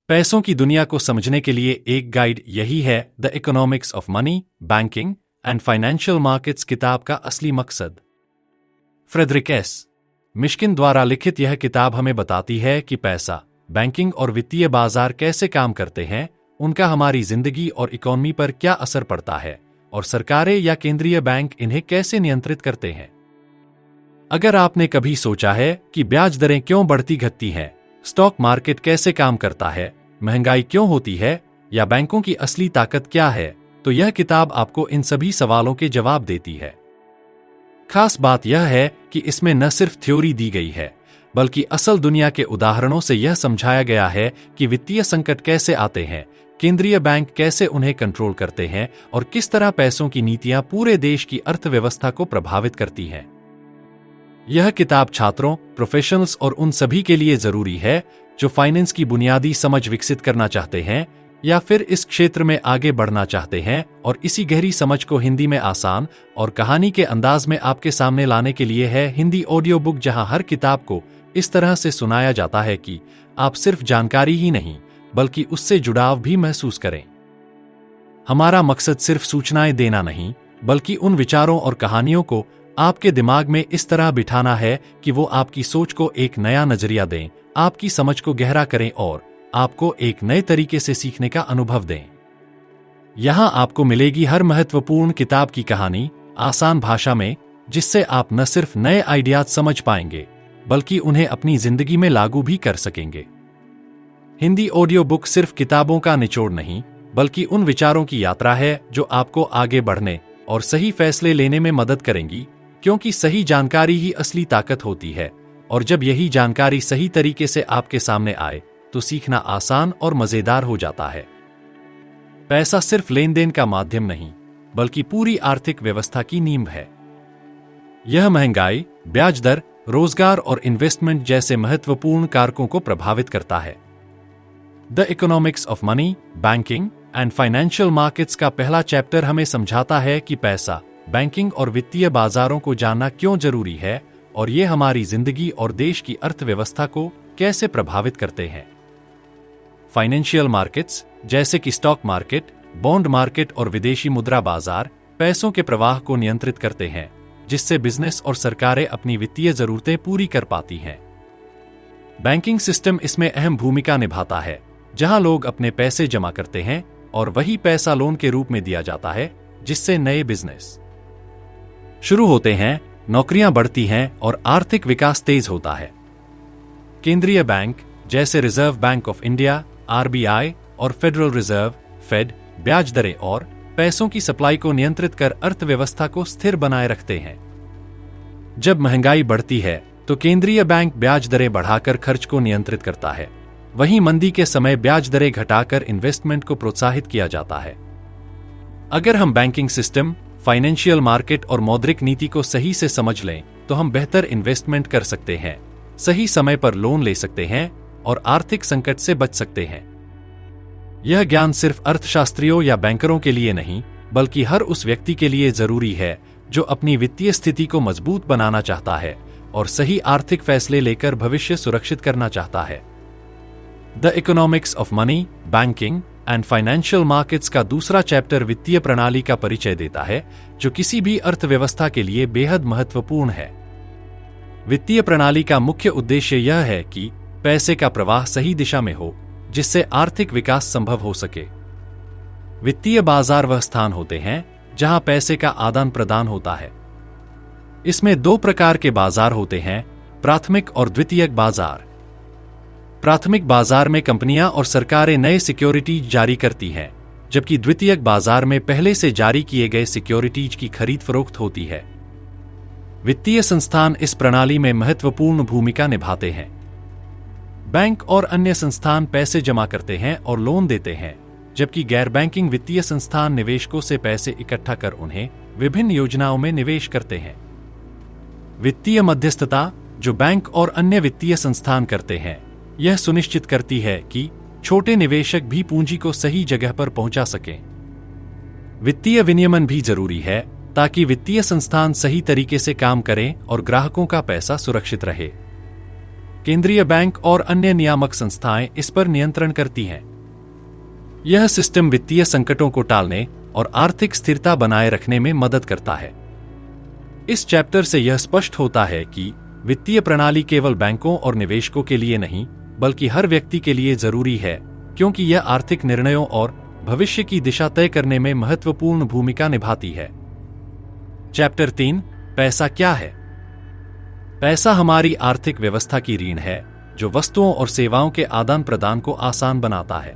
पैसों की दुनिया को समझने के लिए एक गाइड यही है the economics of money, banking and financial markets किताब का असली मकसद। Frederick S. मिश्किन द्वारा लिखित यह किताब हमें बताती है कि पैसा, बैंकिंग और वित्तीय बाजार कैसे काम करते हैं, उनका हमारी जिंदगी और इकोनॉमी पर क्या असर पड़ता है और सरकारें या केंद्रीय बैंक इन्हें कैसे नियंत्रित करते हैं। अगर आपने कभी सोचा है कि ब्याज दरें क्यों बढ़ती घटती हैं, स्टॉक मार्केट कैसे काम करता है, महंगाई क्यों होती है या बैंकों की असली ताकत क्या है, तो यह किताब आपको इन सभी सवालों के जवाब देती है। खास बात यह है कि इसमें न सिर्फ थ्योरी दी गई है, बल्कि असल दुनिया के उदाहरणों से यह समझाया गया है कि वित्तीय संकट कैसे आते हैं, केंद्रीय बैंक कैसे उन्हें कंट्रोल करते हैं और किस तरह पैसों की नीतियां पूरे देश की अर्थव्यवस्था को प्रभावित करती हैं। यह किताब छात्रों, प्रोफेशनल्स और उन सभी के लिए जरूरी है जो फाइनेंस की बुनियादी समझ विकसित करना चाहते हैं या फिर इस क्षेत्र में आगे बढ़ना चाहते हैं, और इसी गहरी समझ को हिंदी में आसान और कहानी के अंदाज में आपके सामने लाने के लिए है हिंदी ऑडियो बुक, जहां हर किताब को इस तरह से सुनाया जाता है कि आप सिर्फ जानकारी ही नहीं बल्कि उससे जुड़ाव भी महसूस करें। हमारा मकसद सिर्फ सूचनाएं देना नहीं, बल्कि उन विचारों और कहानियों को आपके दिमाग में इस तरह बिठाना है कि वो आपकी सोच को एक नया नजरिया दें, आपकी समझ को गहरा करें और आपको एक नए तरीके से सीखने का अनुभव दें। यहां आपको मिलेगी हर महत्वपूर्ण किताब की कहानी आसान भाषा में, जिससे आप न सिर्फ नए आइडियाज समझ पाएंगे बल्कि उन्हें अपनी जिंदगी में लागू भी कर सकेंगे। हिंदी ऑडियो बुक सिर्फ किताबों का निचोड़ नहीं, बल्कि उन विचारों की यात्रा है जो आपको आगे बढ़ने और सही फैसले लेने में मदद करेंगी, क्योंकि सही जानकारी ही असली ताकत होती है, और जब यही जानकारी सही तरीके से आपके सामने आए तो सीखना आसान और मजेदार हो जाता है। पैसा सिर्फ लेन देन का माध्यम नहीं, बल्कि पूरी आर्थिक व्यवस्था की नींव है। यह महंगाई, ब्याज दर, रोजगार और इन्वेस्टमेंट जैसे महत्वपूर्ण कारकों को प्रभावित करता है। The economics of money, banking and financial markets का पहला चैप्टर हमें समझाता है कि पैसा, बैंकिंग और वित्तीय बाजारों को जानना क्यों जरूरी है और ये हमारी जिंदगी और देश की अर्थव्यवस्था को कैसे प्रभावित करते हैं। फाइनेंशियल मार्केट्स जैसे कि स्टॉक मार्केट, बॉन्ड मार्केट और विदेशी मुद्रा बाजार पैसों के प्रवाह को नियंत्रित करते हैं, जिससे बिजनेस और सरकारें अपनी वित्तीय जरूरतें पूरी कर पाती हैं। बैंकिंग सिस्टम इसमें अहम भूमिका निभाता है, जहां लोग अपने पैसे जमा करते हैं और वही पैसा लोन के रूप में दिया जाता है, जिससे नए बिजनेस शुरू होते हैं, नौकरियां बढ़ती हैं और आर्थिक विकास तेज होता है। केंद्रीय बैंक जैसे reserve bank of India (RBI) और फेडरल रिजर्व (फेड) ब्याज दरें और पैसों की सप्लाई को नियंत्रित कर अर्थव्यवस्था को स्थिर बनाए रखते हैं। जब महंगाई बढ़ती है तो केंद्रीय बैंक ब्याज दरें बढ़ाकर खर्च को नियंत्रित करता है, वहीं मंदी के समय ब्याज दरें घटाकर इन्वेस्टमेंट को प्रोत्साहित किया जाता है। अगर हम बैंकिंग सिस्टम, फाइनेंशियल मार्केट और मौद्रिक नीति को सही से समझ लें तो हम बेहतर इन्वेस्टमेंट कर सकते हैं, सही समय पर लोन ले सकते हैं और आर्थिक संकट से बच सकते हैं। यह ज्ञान सिर्फ अर्थशास्त्रियों या बैंकरों के लिए नहीं, बल्कि हर उस व्यक्ति के लिए जरूरी है जो अपनी वित्तीय स्थिति को मजबूत बनाना चाहता है और सही आर्थिक फैसले लेकर भविष्य सुरक्षित करना चाहता है। The economics of money, banking and financial markets का दूसरा चैप्टर वित्तीय प्रणाली का परिचय देता है, जो किसी भी अर्थव्यवस्था के लिए बेहद महत्वपूर्ण है। वित्तीय प्रणाली का मुख्य उद्देश्य यह है कि पैसे का प्रवाह सही दिशा में हो, जिससे आर्थिक विकास संभव हो सके। वित्तीय बाजार वह स्थान होते हैं जहां पैसे का आदान प्रदान होता है। इसमें दो प्रकार के बाजार होते हैं, प्राथमिक और द्वितीयक बाजार। प्राथमिक बाजार में कंपनियां और सरकारें नए सिक्योरिटीज जारी करती हैं, जबकि द्वितीयक बाजार में पहले से जारी किए गए सिक्योरिटीज की खरीद फरोख्त होती है। वित्तीय संस्थान इस प्रणाली में महत्वपूर्ण भूमिका निभाते हैं। बैंक और अन्य संस्थान पैसे जमा करते हैं और लोन देते हैं, जबकि गैर बैंकिंग वित्तीय संस्थान निवेशकों से पैसे इकट्ठा कर उन्हें विभिन्न योजनाओं में निवेश करते हैं। वित्तीय मध्यस्थता जो बैंक और अन्य वित्तीय संस्थान करते हैं, यह सुनिश्चित करती है कि छोटे निवेशक भी पूंजी को सही जगह पर पहुंचा सकें। वित्तीय विनियमन भी जरूरी है ताकि वित्तीय संस्थान सही तरीके से काम करें और ग्राहकों का पैसा सुरक्षित रहे। केंद्रीय बैंक और अन्य नियामक संस्थाएं इस पर नियंत्रण करती हैं। यह सिस्टम वित्तीय संकटों को टालने और आर्थिक स्थिरता बनाए रखने में मदद करता है। इस चैप्टर से यह स्पष्ट होता है कि वित्तीय प्रणाली केवल बैंकों और निवेशकों के लिए नहीं, बल्कि हर व्यक्ति के लिए जरूरी है, क्योंकि यह आर्थिक निर्णयों और भविष्य की दिशा तय करने में महत्वपूर्ण भूमिका निभाती है। चैप्टर 3, पैसा क्या है? पैसा हमारी आर्थिक व्यवस्था की रीढ़ है, जो वस्तुओं और सेवाओं के आदान प्रदान को आसान बनाता है।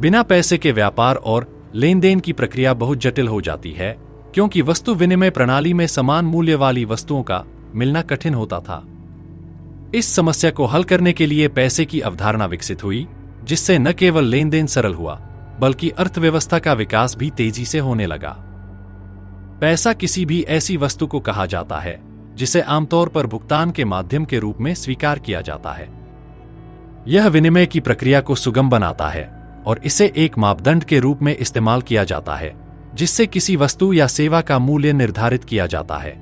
बिना पैसे के व्यापार और लेन देन की प्रक्रिया बहुत जटिल हो जाती है, क्योंकि वस्तु विनिमय प्रणाली में समान मूल्य वाली वस्तुओं का मिलना कठिन होता था। इस समस्या को हल करने के लिए पैसे की अवधारणा विकसित हुई, जिससे न केवल लेन देन सरल हुआ, बल्कि अर्थव्यवस्था का विकास भी तेजी से होने लगा। पैसा किसी भी ऐसी वस्तु को कहा जाता है जिसे आमतौर पर भुगतान के माध्यम के रूप में स्वीकार किया जाता है। यह विनिमय की प्रक्रिया को सुगम बनाता है और इसे एक मापदंड के रूप में इस्तेमाल किया जाता है, जिससे किसी वस्तु या सेवा का मूल्य निर्धारित किया जाता है।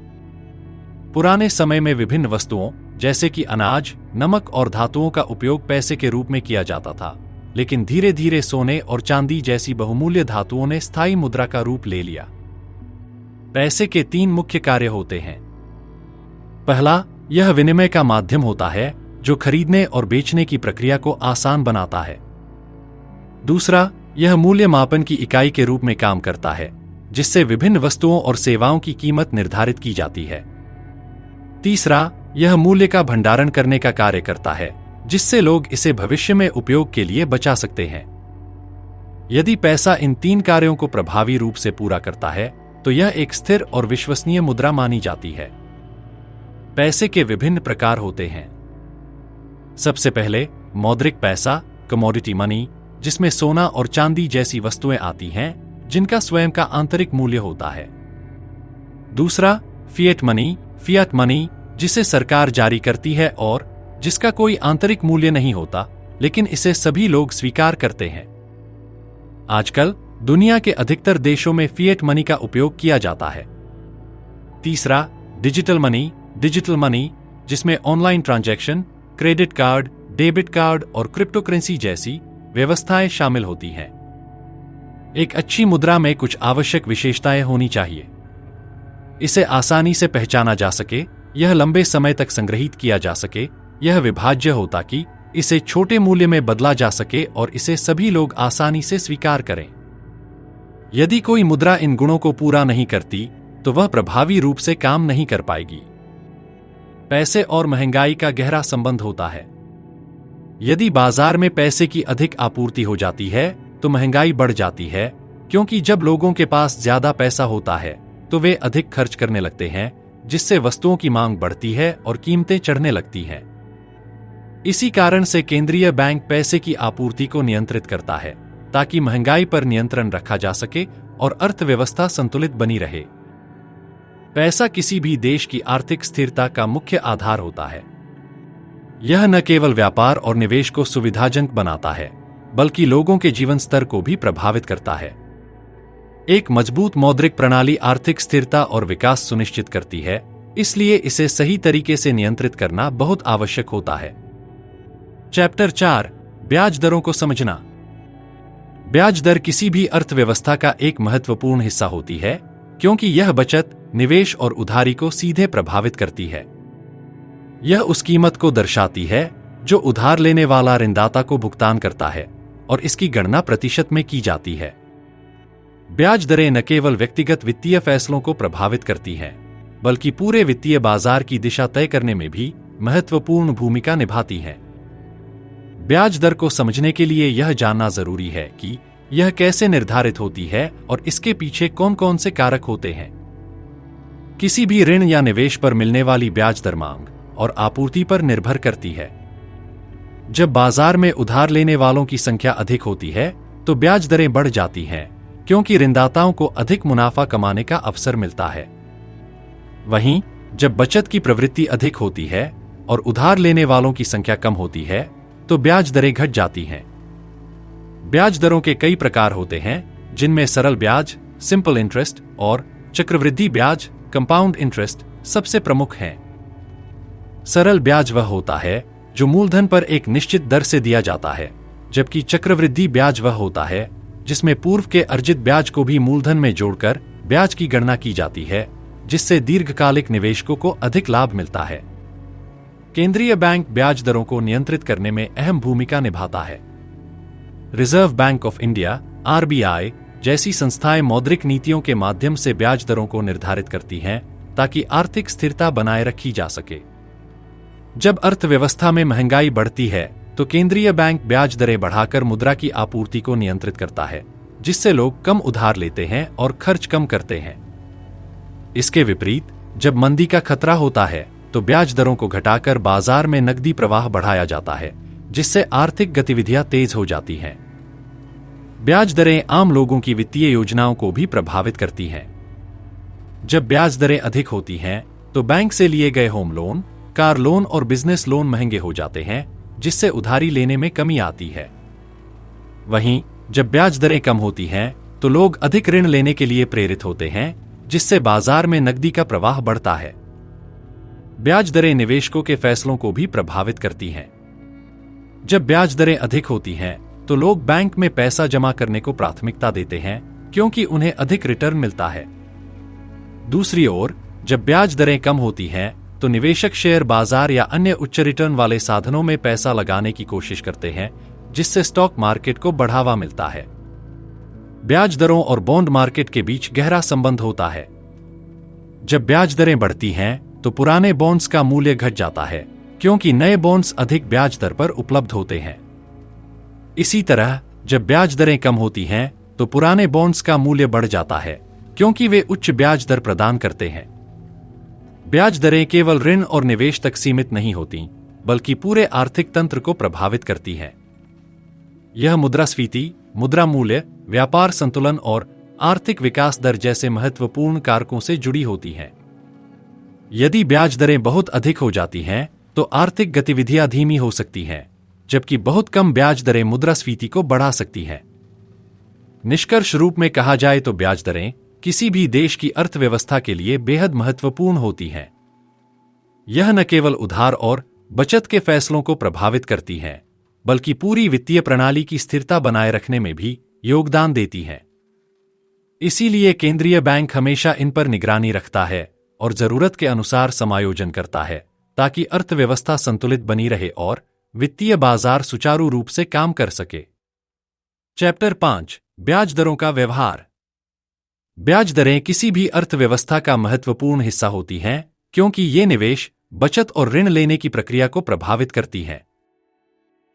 पुराने समय में विभिन्न वस्तुओं जैसे कि अनाज, नमक और धातुओं का उपयोग पैसे के रूप में किया जाता था, लेकिन धीरे धीरे सोने और चांदी जैसी बहुमूल्य धातुओं ने स्थायी मुद्रा का रूप ले लिया। पैसे के 3 मुख्य कार्य होते हैं। पहला, यह विनिमय का माध्यम होता है जो खरीदने और बेचने की प्रक्रिया को आसान बनाता है। दूसरा, यह मूल्य मापन की इकाई के रूप में काम करता है, जिससे विभिन्न वस्तुओं और सेवाओं की कीमत निर्धारित की जाती है। तीसरा, यह मूल्य का भंडारण करने का कार्य करता है, जिससे लोग इसे भविष्य में उपयोग के लिए बचा सकते हैं। यदि पैसा इन 3 कार्यों को प्रभावी रूप से पूरा करता है, तो यह एक स्थिर और विश्वसनीय मुद्रा मानी जाती है। पैसे के विभिन्न प्रकार होते हैं। सबसे पहले मौद्रिक पैसा, कमोडिटी मनी, जिसमें सोना और चांदी जैसी वस्तुएं आती हैं, जिनका स्वयं का आंतरिक मूल्य होता है। दूसरा, फिएट मनी, जिसे सरकार जारी करती है और जिसका कोई आंतरिक मूल्य नहीं होता, लेकिन इसे सभी लोग स्वीकार करते हैं। आजकल दुनिया के अधिकतर देशों में फिएट मनी का उपयोग किया जाता है। तीसरा, डिजिटल मनी, जिसमें online transaction, credit card, debit card और क्रिप्टोकरेंसी जैसी व्यवस्थाएं शामिल होती हैं। एक अच्छी मुद्रा में कुछ आवश्यक विशेषताएं होनी चाहिए। इसे आसानी से पहचाना जा सके, यह लंबे समय तक संग्रहित किया जा सके, यह विभाज्य हो ताकि इसे छोटे मूल्य में बदला जा सके और इसे सभी लोग आसानी से स्वीकार करें। यदि कोई मुद्रा इन गुणों को पूरा नहीं करती, तो वह प्रभावी रूप से काम नहीं कर पाएगी। पैसे और महंगाई का गहरा संबंध होता है। यदि बाजार में पैसे की अधिक आपूर्ति हो जाती है, तो महंगाई बढ़ जाती है, क्योंकि जब लोगों के पास ज्यादा पैसा होता है, तो वे अधिक खर्च करने लगते हैं, जिससे वस्तुओं की मांग बढ़ती है और कीमतें चढ़ने लगती हैं। इसी कारण से केंद्रीय बैंक पैसे की आपूर्ति को नियंत्रित करता है, ताकि महंगाई पर नियंत्रण रखा जा सके और अर्थव्यवस्था संतुलित बनी रहे। पैसा किसी भी देश की आर्थिक स्थिरता का मुख्य आधार होता है। यह न केवल व्यापार और निवेश को सुविधाजनक बनाता है, बल्कि लोगों के जीवन स्तर को भी प्रभावित करता है। एक मजबूत मौद्रिक प्रणाली आर्थिक स्थिरता और विकास सुनिश्चित करती है, इसलिए इसे सही तरीके से नियंत्रित करना बहुत आवश्यक होता है। चैप्टर 4, ब्याज दरों को समझना। ब्याज दर किसी भी अर्थव्यवस्था का एक महत्वपूर्ण हिस्सा होती है, क्योंकि यह बचत, निवेश और उधारी को सीधे प्रभावित करती है। यह उस कीमत को दर्शाती है जो उधार लेने वाला ऋणदाता को भुगतान करता है, और इसकी गणना प्रतिशत में की जाती है। ब्याज दरें न केवल व्यक्तिगत वित्तीय फैसलों को प्रभावित करती हैं, बल्कि पूरे वित्तीय बाजार की दिशा तय करने में भी महत्वपूर्ण भूमिका निभाती हैं। ब्याज दर को समझने के लिए यह जानना जरूरी है कि यह कैसे निर्धारित होती है और इसके पीछे कौन कौन से कारक होते हैं। किसी भी ऋण या निवेश पर मिलने वाली ब्याज दर मांग और आपूर्ति पर निर्भर करती है। जब बाजार में उधार लेने वालों की संख्या अधिक होती है, तो ब्याज दरें बढ़ जाती हैं, क्योंकि ऋणदाताओं को अधिक मुनाफा कमाने का अवसर मिलता है। वहीं जब बचत की प्रवृत्ति अधिक होती है और उधार लेने वालों की संख्या कम होती है, तो ब्याज दरें घट जाती हैं। ब्याज दरों के कई प्रकार होते हैं, जिनमें सरल ब्याज, सिंपल इंटरेस्ट और चक्रवृद्धि ब्याज, कंपाउंड इंटरेस्ट सबसे प्रमुख हैं। सरल ब्याज वह होता है जो मूलधन पर एक निश्चित दर से दिया जाता है, जबकि चक्रवृद्धि ब्याज वह होता है जिसमें पूर्व के अर्जित ब्याज को भी मूलधन में जोड़कर ब्याज की गणना की जाती है, जिससे दीर्घकालिक निवेशकों को अधिक लाभ मिलता है। केंद्रीय बैंक ब्याज दरों को नियंत्रित करने में अहम भूमिका निभाता है। Reserve bank of India (RBI) जैसी संस्थाएं मौद्रिक नीतियों के माध्यम से ब्याज दरों को निर्धारित करती हैं ताकि आर्थिक स्थिरता बनाए रखी जा सके। जब अर्थव्यवस्था में महंगाई बढ़ती है तो केंद्रीय बैंक ब्याज दरें बढ़ाकर मुद्रा की आपूर्ति को नियंत्रित करता है, जिससे लोग कम उधार लेते हैं और खर्च कम करते हैं। इसके विपरीत जब मंदी का खतरा होता है तो ब्याज दरों को घटाकर बाजार में नकदी प्रवाह बढ़ाया जाता है, जिससे आर्थिक गतिविधियां तेज हो जाती हैं। ब्याज दरें आम लोगों की वित्तीय योजनाओं को भी प्रभावित करती हैं। जब ब्याज दरें अधिक होती हैं तो बैंक से लिए गए होम लोन, कार लोन और बिजनेस लोन महंगे हो जाते हैं, जिससे उधारी लेने में कमी आती है। वहीं जब ब्याज दरें कम होती हैं तो लोग अधिक ऋण लेने के लिए प्रेरित होते हैं, जिससे बाजार में नकदी का प्रवाह बढ़ता है। ब्याज दरें निवेशकों के फैसलों को भी प्रभावित करती हैं। जब ब्याज दरें अधिक होती हैं तो लोग बैंक में पैसा जमा करने को प्राथमिकता देते हैं, क्योंकि उन्हें अधिक रिटर्न मिलता है। दूसरी ओर जब ब्याज दरें कम होती हैं तो निवेशक शेयर बाजार या अन्य उच्च रिटर्न वाले साधनों में पैसा लगाने की कोशिश करते हैं, जिससे स्टॉक मार्केट को बढ़ावा मिलता है। ब्याज दरों और बॉन्ड मार्केट के बीच गहरा संबंध होता है। जब ब्याज दरें बढ़ती हैं तो पुराने बॉन्ड्स का मूल्य घट जाता है, क्योंकि नए बॉन्ड्स अधिक ब्याज दर पर उपलब्ध होते हैं। इसी तरह जब ब्याज दरें कम होती हैं तो पुराने बॉन्ड्स का मूल्य बढ़ जाता है, क्योंकि वे उच्च ब्याज दर प्रदान करते हैं। ब्याज दरें केवल ऋण और निवेश तक सीमित नहीं होती, बल्कि पूरे आर्थिक तंत्र को प्रभावित करती हैं। यह मुद्रास्फीति, मुद्रा मूल्य, व्यापार संतुलन और आर्थिक विकास दर जैसे महत्वपूर्ण कारकों से जुड़ी होती हैं। यदि ब्याज दरें बहुत अधिक हो जाती हैं तो आर्थिक गतिविधियां धीमी हो सकती हैं, जबकि बहुत कम ब्याज दरें मुद्रास्फीति को बढ़ा सकती हैं। निष्कर्ष रूप में कहा जाए तो ब्याज दरें किसी भी देश की अर्थव्यवस्था के लिए बेहद महत्वपूर्ण होती हैं। यह न केवल उधार और बचत के फैसलों को प्रभावित करती हैं, बल्कि पूरी वित्तीय प्रणाली की स्थिरता बनाए रखने में भी योगदान देती हैं। इसीलिए केंद्रीय बैंक हमेशा इन पर निगरानी रखता है और जरूरत के अनुसार समायोजन करता है, ताकि अर्थव्यवस्था संतुलित बनी रहे और वित्तीय बाजार सुचारू रूप से काम कर सके। चैप्टर 5 ब्याज दरों का व्यवहार। ब्याज दरें किसी भी अर्थव्यवस्था का महत्वपूर्ण हिस्सा होती हैं, क्योंकि ये निवेश, बचत और ऋण लेने की प्रक्रिया को प्रभावित करती हैं।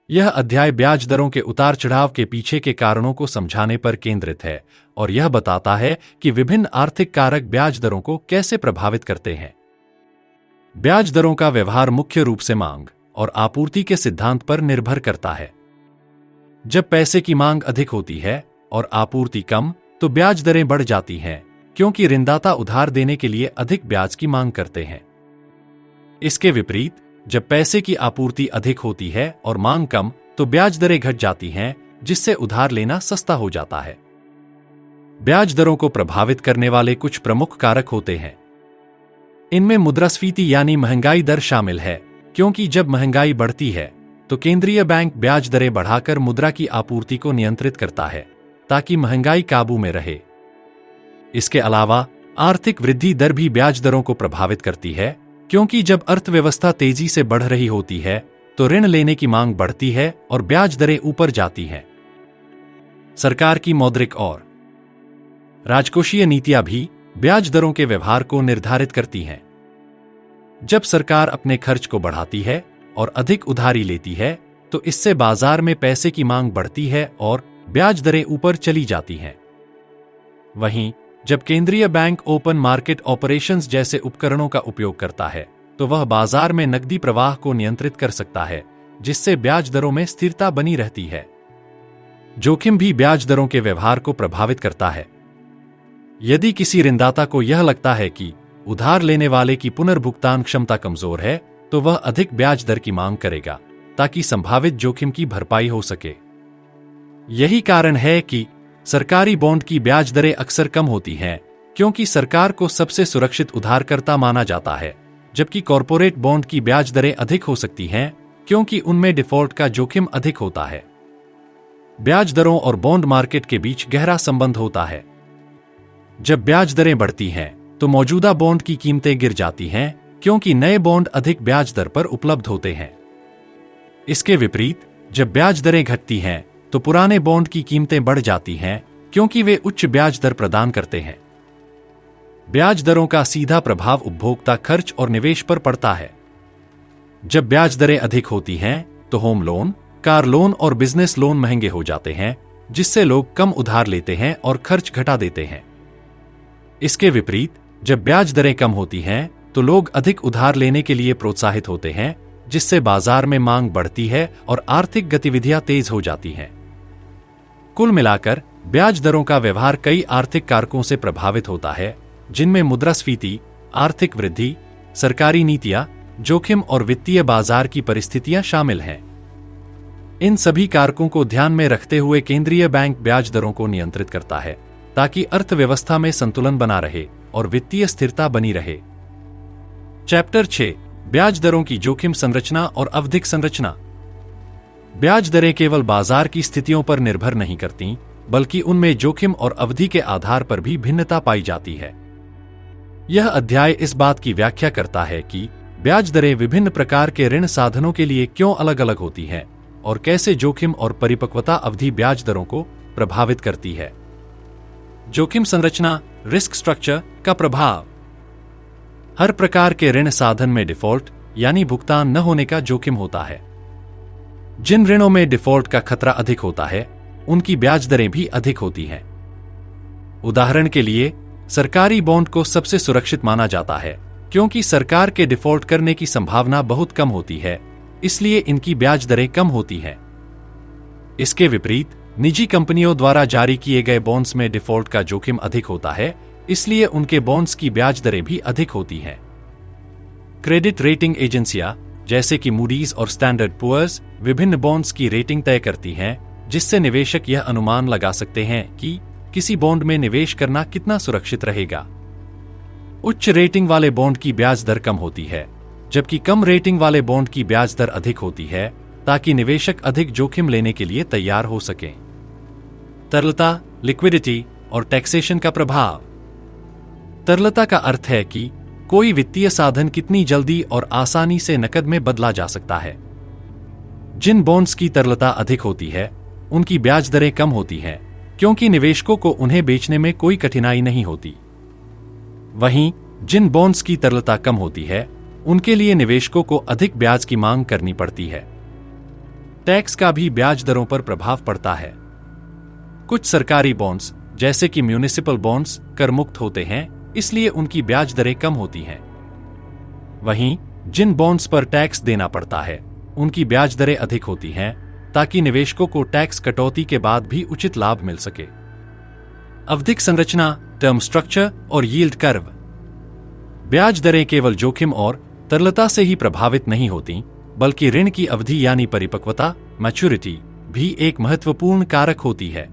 यह अध्याय ब्याज दरों के उतार चढ़ाव के पीछे के कारणों को समझाने पर केंद्रित है और यह बताता है कि विभिन्न आर्थिक कारक ब्याज दरों को कैसे प्रभावित करते हैं। ब्याज दरों का व्यवहार मुख्य रूप से मांग और आपूर्ति के सिद्धांत पर निर्भर करता है। जब पैसे की मांग अधिक होती है और आपूर्ति कम, तो ब्याज दरें बढ़ जाती हैं, क्योंकि ऋणदाता उधार देने के लिए अधिक ब्याज की मांग करते हैं। इसके विपरीत जब पैसे की आपूर्ति अधिक होती है और मांग कम, तो ब्याज दरें घट जाती हैं, जिससे उधार लेना सस्ता हो जाता है। ब्याज दरों को प्रभावित करने वाले कुछ प्रमुख कारक होते हैं। इनमें मुद्रास्फीति यानी महंगाई दर शामिल है, क्योंकि जब महंगाई बढ़ती है तो केंद्रीय बैंक ब्याज दरें बढ़ाकर मुद्रा की आपूर्ति को नियंत्रित करता है, ताकि महंगाई काबू में रहे। इसके अलावा आर्थिक वृद्धि दर भी ब्याज दरों को प्रभावित करती है, क्योंकि जब अर्थव्यवस्था तेजी से बढ़ रही होती है तो ऋण लेने की मांग बढ़ती है और ब्याज दरें ऊपर जाती हैं। सरकार की मौद्रिक और राजकोषीय नीतियां भी ब्याज दरों के व्यवहार को निर्धारित करती हैं। जब सरकार अपने खर्च को बढ़ाती है और अधिक उधारी लेती है, तो इससे बाजार में पैसे की मांग बढ़ती है और ब्याज दरें ऊपर चली जाती हैं। वहीं जब केंद्रीय बैंक ओपन मार्केट ऑपरेशंस जैसे उपकरणों का उपयोग करता है, तो वह बाजार में नकदी प्रवाह को नियंत्रित कर सकता है, जिससे ब्याज दरों में स्थिरता बनी रहती है। जोखिम भी ब्याज दरों के व्यवहार को प्रभावित करता है। यदि किसी ऋणदाता को यह लगता है कि उधार लेने वाले की पुनर्भुगतान क्षमता कमजोर है, तो वह अधिक ब्याज दर की मांग करेगा, ताकि संभावित जोखिम की भरपाई हो सके। यही कारण है कि सरकारी बॉन्ड की ब्याज दरें अक्सर कम होती हैं, क्योंकि सरकार को सबसे सुरक्षित उधारकर्ता माना जाता है जबकि कॉरपोरेट बॉन्ड की ब्याज दरें अधिक हो सकती हैं क्योंकि उनमें डिफॉल्ट का जोखिम अधिक होता है। ब्याज दरों और बॉन्ड मार्केट के बीच गहरा संबंध होता है। जब ब्याज दरें बढ़ती हैं तो मौजूदा बॉन्ड की कीमतें गिर जाती हैं क्योंकि नए बॉन्ड अधिक ब्याज दर पर उपलब्ध होते हैं। इसके विपरीत जब ब्याज दरें घटती हैं तो पुराने बॉन्ड की कीमतें बढ़ जाती हैं क्योंकि वे उच्च ब्याज दर प्रदान करते हैं। ब्याज दरों का सीधा प्रभाव उपभोक्ता खर्च और निवेश पर पड़ता है। जब ब्याज दरें अधिक होती हैं तो होम लोन, कार लोन और बिजनेस लोन महंगे हो जाते हैं, जिससे लोग कम उधार लेते हैं और खर्च घटा देते हैं। इसके विपरीत जब ब्याज दरें कम होती हैं तो लोग अधिक उधार लेने के लिए प्रोत्साहित होते हैं, जिससे बाजार में मांग बढ़ती है और आर्थिक गतिविधियां तेज हो जाती हैं। कुल मिलाकर ब्याज दरों का व्यवहार कई आर्थिक कारकों से प्रभावित होता है, जिनमें मुद्रास्फीति, आर्थिक वृद्धि, सरकारी नीतियां, जोखिम और वित्तीय बाजार की परिस्थितियां शामिल हैं। इन सभी कारकों को ध्यान में रखते हुए केंद्रीय बैंक ब्याज दरों को नियंत्रित करता है ताकि अर्थव्यवस्था में संतुलन बना रहे और वित्तीय स्थिरता बनी रहे। चैप्टर 6 ब्याज दरों की जोखिम संरचना और अवधिक संरचना। ब्याज दरें केवल बाजार की स्थितियों पर निर्भर नहीं करती, बल्कि उनमें जोखिम और अवधि के आधार पर भी भिन्नता पाई जाती है। यह अध्याय इस बात की व्याख्या करता है कि ब्याज दरें विभिन्न प्रकार के ऋण साधनों के लिए क्यों अलग अलग होती हैं और कैसे जोखिम और परिपक्वता अवधि ब्याज दरों को प्रभावित करती है। जोखिम संरचना, रिस्क स्ट्रक्चर का प्रभाव। हर प्रकार के ऋण साधन में डिफॉल्ट यानी भुगतान न होने का जोखिम होता है। जिन ऋणों में डिफॉल्ट का खतरा अधिक होता है, उनकी ब्याज दरें भी अधिक होती हैं। उदाहरण के लिए, सरकारी बॉन्ड को सबसे सुरक्षित माना जाता है क्योंकि सरकार के डिफॉल्ट करने की संभावना बहुत कम होती है, इसलिए इनकी ब्याज दरें कम होती हैं। इसके विपरीत निजी कंपनियों द्वारा जारी किए गए बॉन्ड्स में डिफॉल्ट का जोखिम अधिक होता है, इसलिए उनके बॉन्ड्स की ब्याज दरें भी अधिक होती हैं। क्रेडिट रेटिंग एजेंसियां जैसे कि मूडीज और स्टैंडर्ड पुअर्स विभिन्न बॉन्ड्स की रेटिंग तय करती हैं, जिससे निवेशक यह अनुमान लगा सकते हैं कि किसी बॉन्ड में निवेश करना कितना सुरक्षित रहेगा। उच्च रेटिंग वाले बॉन्ड की ब्याज दर कम होती है, जबकि कम रेटिंग वाले बॉन्ड की ब्याज दर अधिक होती है, ताकि निवेशक अधिक जोखिम लेने के लिए तैयार हो सकें। तरलता, लिक्विडिटी और टैक्सेशन का प्रभाव। तरलता का अर्थ है कि कोई वित्तीय साधन कितनी जल्दी और आसानी से नकद में बदला जा सकता है। जिन बॉन्ड्स की तरलता अधिक होती है, उनकी ब्याज दरें कम होती हैं, क्योंकि निवेशकों को उन्हें बेचने में कोई कठिनाई नहीं होती। वहीं जिन बॉन्ड्स की तरलता कम होती है, उनके लिए निवेशकों को अधिक ब्याज की मांग करनी पड़ती है। टैक्स का भी ब्याज दरों पर प्रभाव पड़ता है। कुछ सरकारी बॉन्ड्स जैसे कि म्यूनिसिपल बॉन्ड्स कर मुक्त होते हैं, इसलिए उनकी ब्याज दरें कम होती हैं। वहीं जिन बॉन्ड्स पर टैक्स देना पड़ता है, उनकी ब्याज दरें अधिक होती हैं, ताकि निवेशकों को टैक्स कटौती के बाद भी उचित लाभ मिल सके। अवधिक संरचना, टर्म स्ट्रक्चर और यील्ड कर्व। ब्याज दरें केवल जोखिम और तरलता से ही प्रभावित नहीं होती, बल्कि ऋण की अवधि यानी परिपक्वता, मैच्योरिटी भी एक महत्वपूर्ण कारक होती है।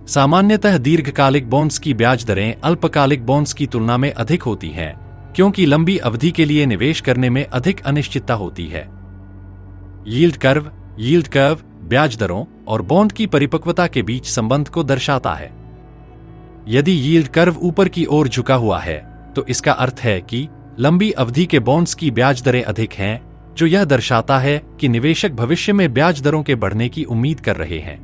सामान्यतः दीर्घकालिक बॉन्ड्स की ब्याज दरें अल्पकालिक बॉन्ड्स की तुलना में अधिक होती हैं, क्योंकि लंबी अवधि के लिए निवेश करने में अधिक अनिश्चितता होती है। यील्ड कर्व ब्याज दरों और बॉन्ड की परिपक्वता के बीच संबंध को दर्शाता है। यदि यील्ड कर्व ऊपर की ओर झुका हुआ है, तो इसका अर्थ है कि लंबी अवधि के बॉन्ड्स की ब्याज दरें अधिक हैं, जो यह दर्शाता है कि निवेशक भविष्य में ब्याज दरों के बढ़ने की उम्मीद कर रहे हैं।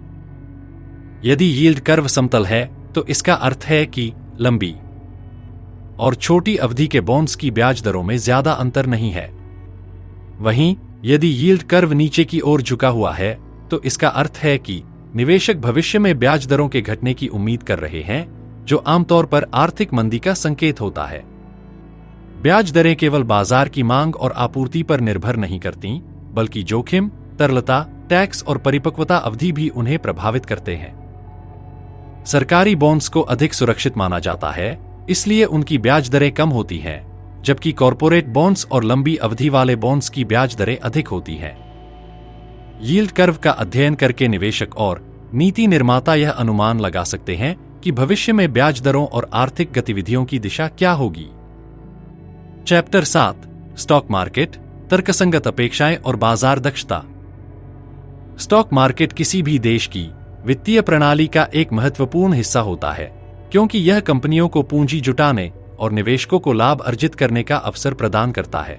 यदि यील्ड कर्व समतल है, तो इसका अर्थ है कि लंबी और छोटी अवधि के बॉन्ड्स की ब्याज दरों में ज्यादा अंतर नहीं है। वहीं यदि यील्ड कर्व नीचे की ओर झुका हुआ है, तो इसका अर्थ है कि निवेशक भविष्य में ब्याज दरों के घटने की उम्मीद कर रहे हैं, जो आमतौर पर आर्थिक मंदी का संकेत होता है। ब्याज दरें केवल बाजार की मांग और आपूर्ति पर निर्भर नहीं करती, बल्कि जोखिम, तरलता, टैक्स और परिपक्वता अवधि भी उन्हें प्रभावित करते हैं। सरकारी बॉन्ड्स को अधिक सुरक्षित माना जाता है, इसलिए उनकी ब्याज दरें कम होती हैं, जबकि कॉरपोरेट बॉन्ड्स और लंबी अवधि वाले बॉन्ड्स की ब्याज दरें अधिक होती हैं। यील्ड कर्व का अध्ययन करके निवेशक और नीति निर्माता यह अनुमान लगा सकते हैं कि भविष्य में ब्याज दरों और आर्थिक गतिविधियों की दिशा क्या होगी। चैप्टर 7 स्टॉक मार्केट, तर्कसंगत अपेक्षाएं और बाजार दक्षता। स्टॉक मार्केट किसी भी देश की वित्तीय प्रणाली का एक महत्वपूर्ण हिस्सा होता है, क्योंकि यह कंपनियों को पूंजी जुटाने और निवेशकों को लाभ अर्जित करने का अवसर प्रदान करता है।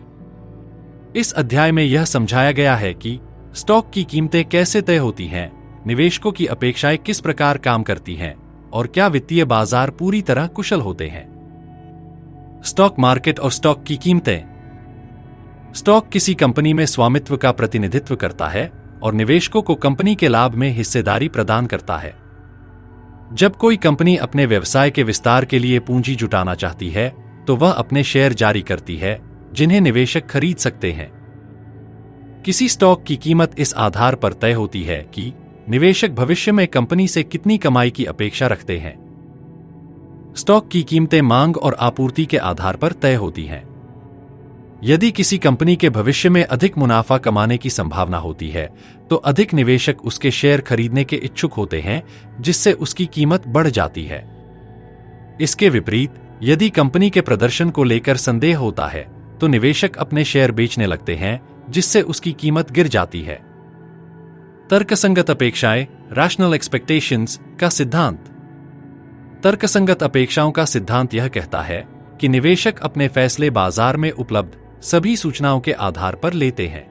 इस अध्याय में यह समझाया गया है कि स्टॉक की कीमतें कैसे तय होती हैं, निवेशकों की अपेक्षाएं किस प्रकार काम करती हैं और क्या वित्तीय बाजार पूरी तरह कुशल होते हैं। स्टॉक मार्केट और स्टॉक की कीमतें। स्टॉक किसी कंपनी में स्वामित्व का प्रतिनिधित्व करता है और निवेशकों को कंपनी के लाभ में हिस्सेदारी प्रदान करता है। जब कोई कंपनी अपने व्यवसाय के विस्तार के लिए पूंजी जुटाना चाहती है तो वह अपने शेयर जारी करती है, जिन्हें निवेशक खरीद सकते हैं। किसी स्टॉक की कीमत इस आधार पर तय होती है कि निवेशक भविष्य में कंपनी से कितनी कमाई की अपेक्षा रखते हैं। स्टॉक की कीमतें मांग और आपूर्ति के आधार पर तय होती हैं। यदि किसी कंपनी के भविष्य में अधिक मुनाफा कमाने की संभावना होती है तो अधिक निवेशक उसके शेयर खरीदने के इच्छुक होते हैं, जिससे उसकी कीमत बढ़ जाती है। इसके विपरीत, यदि कंपनी के प्रदर्शन को लेकर संदेह होता है तो निवेशक अपने शेयर बेचने लगते हैं, जिससे उसकी कीमत गिर जाती है। तर्कसंगत अपेक्षाएं, रैशनल एक्सपेक्टेशंस का सिद्धांत। तर्कसंगत अपेक्षाओं का सिद्धांत यह कहता है कि निवेशक अपने फैसले बाजार में उपलब्ध सभी सूचनाओं के आधार पर लेते हैं।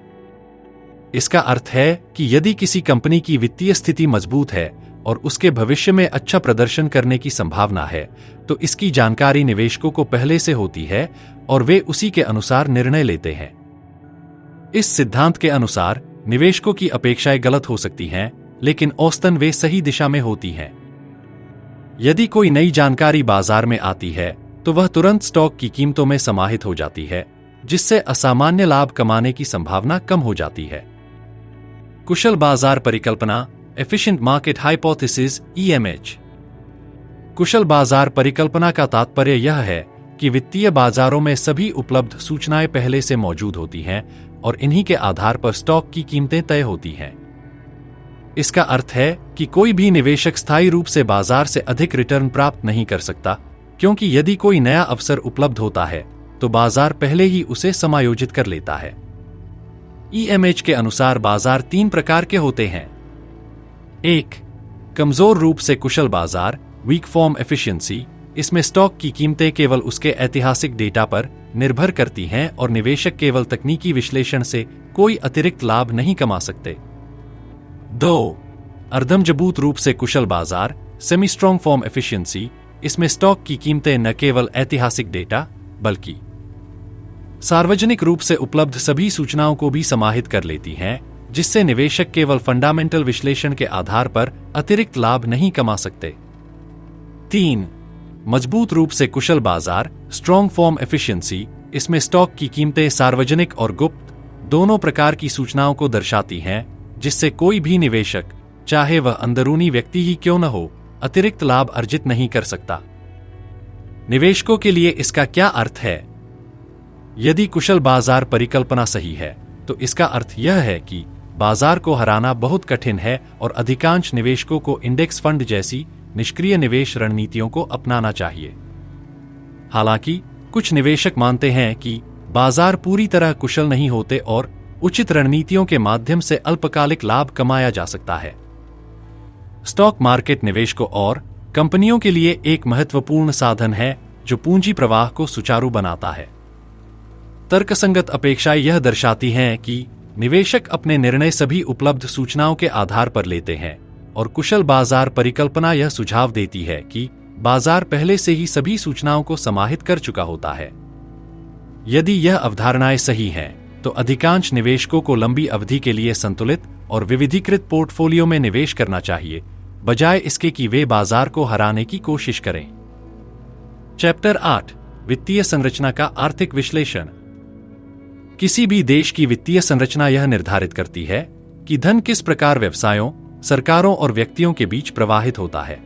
इसका अर्थ है कि यदि किसी कंपनी की वित्तीय स्थिति मजबूत है और उसके भविष्य में अच्छा प्रदर्शन करने की संभावना है, तो इसकी जानकारी निवेशकों को पहले से होती है और वे उसी के अनुसार निर्णय लेते हैं। इस सिद्धांत के अनुसार निवेशकों की अपेक्षाएं गलत हो सकती हैं, लेकिन औसतन वे सही दिशा में होती हैं। यदि कोई नई जानकारी बाजार में आती है तो वह तुरंत स्टॉक की कीमतों में समाहित हो जाती है, जिससे असामान्य लाभ कमाने की संभावना कम हो जाती है। कुशल बाजार परिकल्पना, एफिशिएंट मार्केट हाइपोथेसिस (EMH). कुशल बाजार परिकल्पना का तात्पर्य यह है कि वित्तीय बाजारों में सभी उपलब्ध सूचनाएं पहले से मौजूद होती हैं और इन्हीं के आधार पर स्टॉक की कीमतें तय होती हैं। इसका अर्थ है कि कोई भी निवेशक स्थायी रूप से बाजार से अधिक रिटर्न प्राप्त नहीं कर सकता, क्योंकि यदि कोई नया अवसर उपलब्ध होता है तो बाजार पहले ही उसे समायोजित कर लेता है। EMH के अनुसार बाजार 3 प्रकार के होते हैं। 1. कमजोर रूप से कुशल बाजार, वीक फॉर्म एफिशिएंसी। इसमें स्टॉक की कीमतें केवल उसके ऐतिहासिक डेटा पर निर्भर करती हैं और निवेशक केवल तकनीकी विश्लेषण से कोई अतिरिक्त लाभ नहीं कमा सकते। 2. अर्धमजबूत रूप से कुशल बाजार, सेमी स्ट्रॉन्ग फॉर्म एफिशिएंसी। इसमें स्टॉक की कीमतें न केवल ऐतिहासिक डेटा बल्कि सार्वजनिक रूप से उपलब्ध सभी सूचनाओं को भी समाहित कर लेती हैं, जिससे निवेशक केवल फंडामेंटल विश्लेषण के आधार पर अतिरिक्त लाभ नहीं कमा सकते। 3. मजबूत रूप से कुशल बाजार, स्ट्रॉन्ग फॉर्म एफिशिएंसी। इसमें स्टॉक की कीमतें सार्वजनिक और गुप्त दोनों प्रकार की सूचनाओं को दर्शाती हैं, जिससे कोई भी निवेशक, चाहे वह अंदरूनी व्यक्ति ही क्यों न हो, अतिरिक्त लाभ अर्जित नहीं कर सकता। निवेशकों के लिए इसका क्या अर्थ है? यदि कुशल बाजार परिकल्पना सही है तो इसका अर्थ यह है कि बाजार को हराना बहुत कठिन है और अधिकांश निवेशकों को इंडेक्स फंड जैसी निष्क्रिय निवेश रणनीतियों को अपनाना चाहिए। हालांकि कुछ निवेशक मानते हैं कि बाजार पूरी तरह कुशल नहीं होते और उचित रणनीतियों के माध्यम से अल्पकालिक लाभ कमाया जा सकता है। स्टॉक मार्केट निवेशकों और कंपनियों के लिए एक महत्वपूर्ण साधन है जो पूंजी प्रवाह को सुचारू बनाता है। तर्कसंगत अपेक्षाएं यह दर्शाती हैं कि निवेशक अपने निर्णय सभी उपलब्ध सूचनाओं के आधार पर लेते हैं और कुशल बाजार परिकल्पना यह सुझाव देती है कि बाजार पहले से ही सभी सूचनाओं को समाहित कर चुका होता है। यदि यह अवधारणाएं सही हैं, तो अधिकांश निवेशकों को लंबी अवधि के लिए संतुलित और विविधीकृत पोर्टफोलियो में निवेश करना चाहिए, बजाय इसके कि वे बाजार को हराने की कोशिश करें। चैप्टर 8 वित्तीय संरचना का आर्थिक विश्लेषण। किसी भी देश की वित्तीय संरचना यह निर्धारित करती है कि धन किस प्रकार व्यवसायों, सरकारों और व्यक्तियों के बीच प्रवाहित होता है।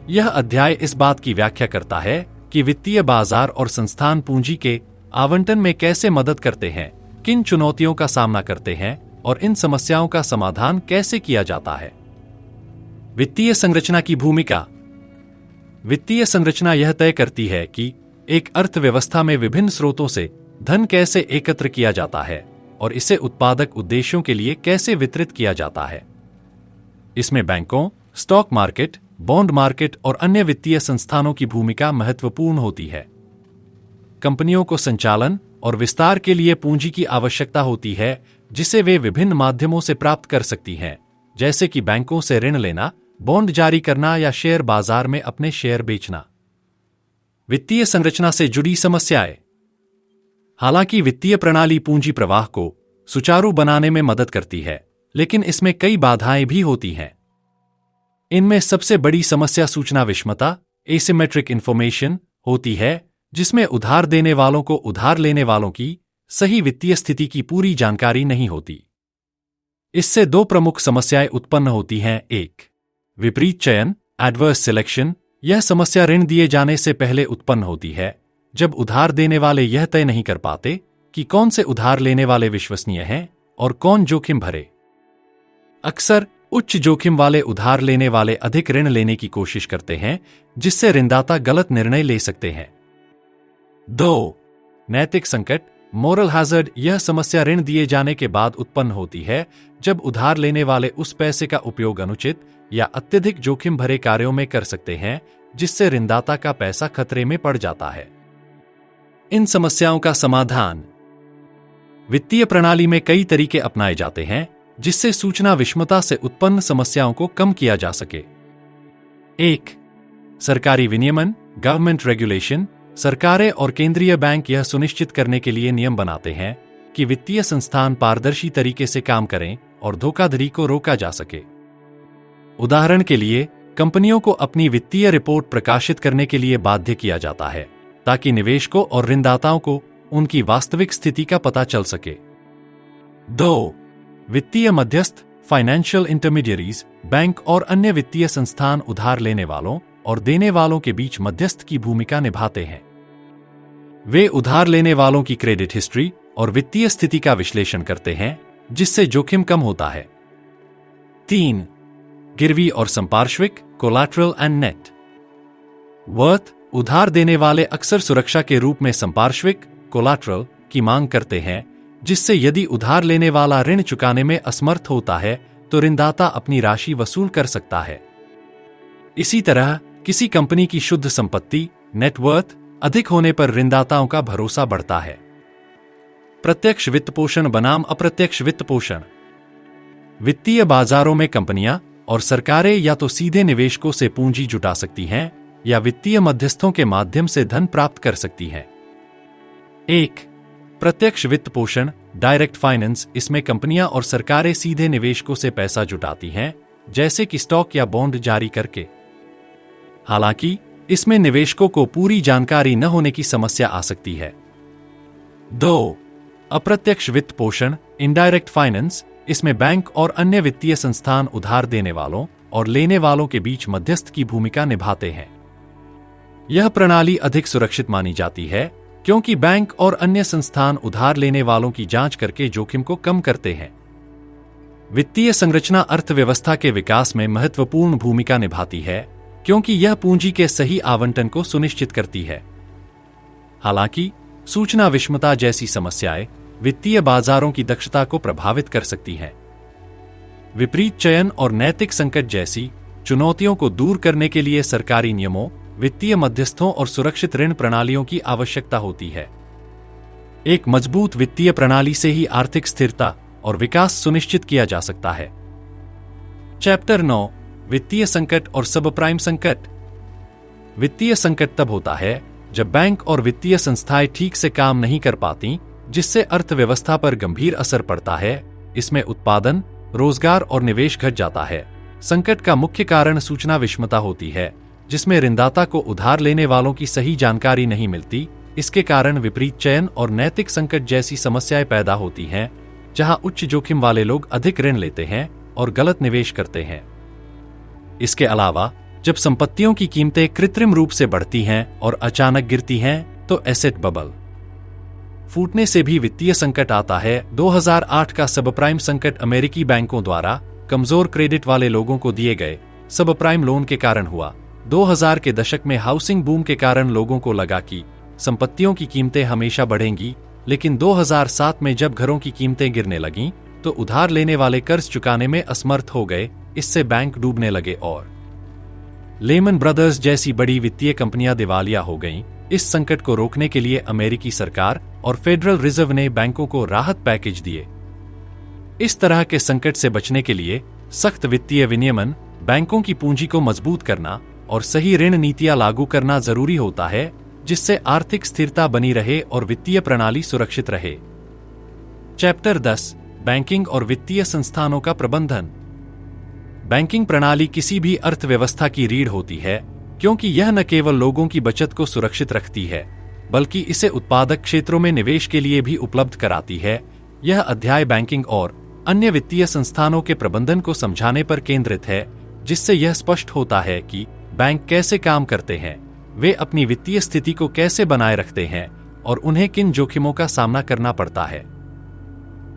यह अध्याय इस बात की व्याख्या करता है कि वित्तीय बाजार और संस्थान पूंजी के आवंटन में कैसे मदद करते हैं, किन चुनौतियों का सामना करते हैं और इन समस्याओं का समाधान कैसे किया जाता है। वित्तीय संरचना की भूमिका। वित्तीय संरचना यह तय करती है कि एक अर्थव्यवस्था में विभिन्न स्रोतों से धन कैसे एकत्र किया जाता है और इसे उत्पादक उद्देश्यों के लिए कैसे वितरित किया जाता है। इसमें बैंकों, स्टॉक मार्केट, बॉन्ड मार्केट और अन्य वित्तीय संस्थानों की भूमिका महत्वपूर्ण होती है। कंपनियों को संचालन और विस्तार के लिए पूंजी की आवश्यकता होती है, जिसे वे विभिन्न माध्यमों से प्राप्त कर सकती हैं, जैसे कि बैंकों से ऋण लेना, बॉन्ड जारी करना या शेयर बाजार में अपने शेयर बेचना। वित्तीय संरचना से जुड़ी समस्याएं। हालांकि वित्तीय प्रणाली पूंजी प्रवाह को सुचारू बनाने में मदद करती है, लेकिन इसमें कई बाधाएं भी होती हैं। इनमें सबसे बड़ी समस्या सूचना विषमता, एसिमेट्रिक इंफॉर्मेशन होती है, जिसमें उधार देने वालों को उधार लेने वालों की सही वित्तीय स्थिति की पूरी जानकारी नहीं होती। इससे दो प्रमुख समस्याएं उत्पन्न होती हैं। एक, विपरीत चयन, एडवर्स सिलेक्शन। यह समस्या ऋण दिए जाने से पहले उत्पन्न होती है, जब उधार देने वाले यह तय नहीं कर पाते कि कौन से उधार लेने वाले विश्वसनीय हैं और कौन जोखिम भरे। अक्सर उच्च जोखिम वाले उधार लेने वाले अधिक ऋण लेने की कोशिश करते हैं, जिससे ऋणदाता गलत निर्णय ले सकते हैं। 2. नैतिक संकट, मोरल हैजर्ड। यह समस्या ऋण दिए जाने के बाद उत्पन्न होती है, जब उधार लेने वाले उस पैसे का उपयोग अनुचित या अत्यधिक जोखिम भरे कार्यों में कर सकते हैं, जिससे ऋणदाता का पैसा खतरे में पड़ जाता है। इन समस्याओं का समाधान। वित्तीय प्रणाली में कई तरीके अपनाए जाते हैं, जिससे सूचना विषमता से उत्पन्न समस्याओं को कम किया जा सके। 1. सरकारी विनियमन, गवर्नमेंट रेगुलेशन। सरकारें और केंद्रीय बैंक यह सुनिश्चित करने के लिए नियम बनाते हैं कि वित्तीय संस्थान पारदर्शी तरीके से काम करें और धोखाधड़ी को रोका जा सके। उदाहरण के लिए, कंपनियों को अपनी वित्तीय रिपोर्ट प्रकाशित करने के लिए बाध्य किया जाता है, ताकि निवेशकों और ऋणदाताओं को उनकी वास्तविक स्थिति का पता चल सके। 2. वित्तीय मध्यस्थ, फाइनेंशियल इंटरमीडियरीज। बैंक और अन्य वित्तीय संस्थान उधार लेने वालों और देने वालों के बीच मध्यस्थ की भूमिका निभाते हैं। वे उधार लेने वालों की क्रेडिट हिस्ट्री और वित्तीय स्थिति का विश्लेषण करते हैं, जिससे जोखिम कम होता है। 3. गिरवी और संपार्श्विक, कोलैटरल एंड नेट वर्थ। उधार देने वाले अक्सर सुरक्षा के रूप में संपार्श्विक, कोलैटरल की मांग करते हैं, जिससे यदि उधार लेने वाला ऋण चुकाने में असमर्थ होता है तो ऋणदाता अपनी राशि वसूल कर सकता है। इसी तरह किसी कंपनी की शुद्ध संपत्ति, नेटवर्थ अधिक होने पर ऋणदाताओं का भरोसा बढ़ता है। प्रत्यक्ष वित्तपोषण बनाम अप्रत्यक्ष वित्तपोषण। वित्तीय बाजारों में कंपनियां और सरकारें या तो सीधे निवेशकों से पूंजी जुटा सकती हैं या वित्तीय मध्यस्थों के माध्यम से धन प्राप्त कर सकती हैं। 1. प्रत्यक्ष वित्तपोषण, डायरेक्ट फाइनेंस। इसमें कंपनियां और सरकारें सीधे निवेशकों से पैसा जुटाती हैं, जैसे कि स्टॉक या बॉन्ड जारी करके। हालांकि इसमें निवेशकों को पूरी जानकारी न होने की समस्या आ सकती है। 2. अप्रत्यक्ष वित्तपोषण, इनडायरेक्ट फाइनेंस। इसमें बैंक और अन्य वित्तीय संस्थान उधार देने वालों और लेने वालों के बीच मध्यस्थ की भूमिका निभाते हैं। यह प्रणाली अधिक सुरक्षित मानी जाती है, क्योंकि बैंक और अन्य संस्थान उधार लेने वालों की जांच करके जोखिम को कम करते हैं। वित्तीय संरचना अर्थव्यवस्था के विकास में महत्वपूर्ण भूमिका निभाती है, क्योंकि यह पूंजी के सही आवंटन को सुनिश्चित करती है। हालांकि सूचना विषमता जैसी समस्याएं वित्तीय बाजारों की दक्षता को प्रभावित कर सकती हैं। विपरीत चयन और नैतिक संकट जैसी चुनौतियों को दूर करने के लिए सरकारी नियमों, वित्तीय मध्यस्थों और सुरक्षित ऋण प्रणालियों की आवश्यकता होती है। एक मजबूत वित्तीय प्रणाली से ही आर्थिक स्थिरता और विकास सुनिश्चित किया जा सकता है। चैप्टर 9, वित्तीय संकट और सबप्राइम संकट। वित्तीय संकट तब होता है जब बैंक और वित्तीय संस्थाएं ठीक से काम नहीं कर पाती, जिससे अर्थव्यवस्था पर गंभीर असर पड़ता है। इसमें उत्पादन, रोजगार और निवेश घट जाता है। संकट का मुख्य कारण सूचना विषमता होती है, जिसमें ऋणदाता को उधार लेने वालों की सही जानकारी नहीं मिलती। इसके कारण विपरीत चयन और नैतिक संकट जैसी समस्याएं पैदा होती हैं, जहां उच्च जोखिम वाले लोग अधिक ऋण लेते हैं और गलत निवेश करते हैं। इसके अलावा जब संपत्तियों की कीमतें कृत्रिम रूप से बढ़ती हैं और अचानक गिरती हैं, तो एसेट बबल फूटने से भी वित्तीय संकट आता है। 2008 का सबप्राइम संकट अमेरिकी बैंकों द्वारा कमजोर क्रेडिट वाले लोगों को दिए गए सबप्राइम लोन के कारण हुआ। 2000 के दशक में हाउसिंग बूम के कारण लोगों को लगा कि संपत्तियों की कीमतें हमेशा बढ़ेंगी, लेकिन 2007 में जब घरों की कीमतें गिरने लगीं, तो उधार लेने वाले कर्ज चुकाने में असमर्थ हो गए। इससे बैंक डूबने लगे और लेमन ब्रदर्स जैसी बड़ी वित्तीय कंपनियां दिवालिया हो गईं। इस संकट को रोकने के लिए अमेरिकी सरकार और फेडरल रिजर्व ने बैंकों को राहत पैकेज दिए। इस तरह के संकट से बचने के लिए सख्त वित्तीय विनियमन, बैंकों की पूंजी को मजबूत करना और सही ऋण नीतियां लागू करना जरूरी होता है, जिससे आर्थिक स्थिरता बनी रहे और वित्तीय प्रणाली सुरक्षित रहे। चैप्टर 10 बैंकिंग और वित्तीय संस्थानों का प्रबंधन। बैंकिंग प्रणाली किसी भी अर्थव्यवस्था की रीढ़ होती है, क्योंकि यह न केवल लोगों की बचत को सुरक्षित रखती है, बल्कि इसे उत्पादक क्षेत्रों में निवेश के लिए भी उपलब्ध कराती है। यह अध्याय बैंकिंग और अन्य वित्तीय संस्थानों के प्रबंधन को समझाने पर केंद्रित है, जिससे यह स्पष्ट होता है कि बैंक कैसे काम करते हैं, वे अपनी वित्तीय स्थिति को कैसे बनाए रखते हैं और उन्हें किन जोखिमों का सामना करना पड़ता है।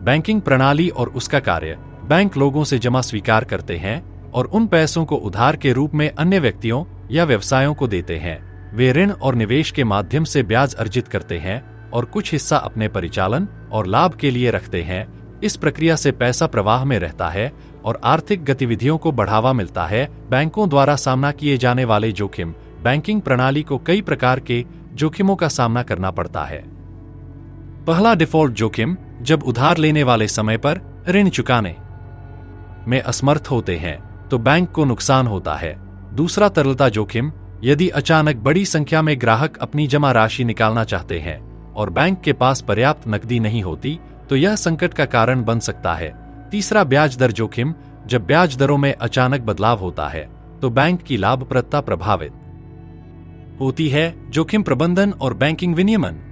बैंकिंग प्रणाली और उसका कार्य। बैंक लोगों से जमा स्वीकार करते हैं और उन पैसों को उधार के रूप में अन्य व्यक्तियों या व्यवसायों को देते हैं। वे ऋण और निवेश के माध्यम से ब्याज अर्जित करते हैं और कुछ हिस्सा अपने परिचालन और लाभ के लिए रखते हैं। इस प्रक्रिया से पैसा प्रवाह में रहता है और आर्थिक गतिविधियों को बढ़ावा मिलता है। बैंकों द्वारा सामना किए जाने वाले जोखिम। बैंकिंग प्रणाली को कई प्रकार के जोखिमों का सामना करना पड़ता है। पहला, डिफॉल्ट जोखिम, जब उधार लेने वाले समय पर ऋण चुकाने में असमर्थ होते हैं तो बैंक को नुकसान होता है। दूसरा, तरलता जोखिम, यदि अचानक बड़ी संख्या में ग्राहक अपनी जमा राशि निकालना चाहते हैं और बैंक के पास पर्याप्त नकदी नहीं होती तो यह संकट का कारण बन सकता है। तीसरा, ब्याज दर जोखिम, जब ब्याज दरों में अचानक बदलाव होता है तो बैंक की लाभप्रदता प्रभावित होती है। जोखिम प्रबंधन और बैंकिंग विनियमन।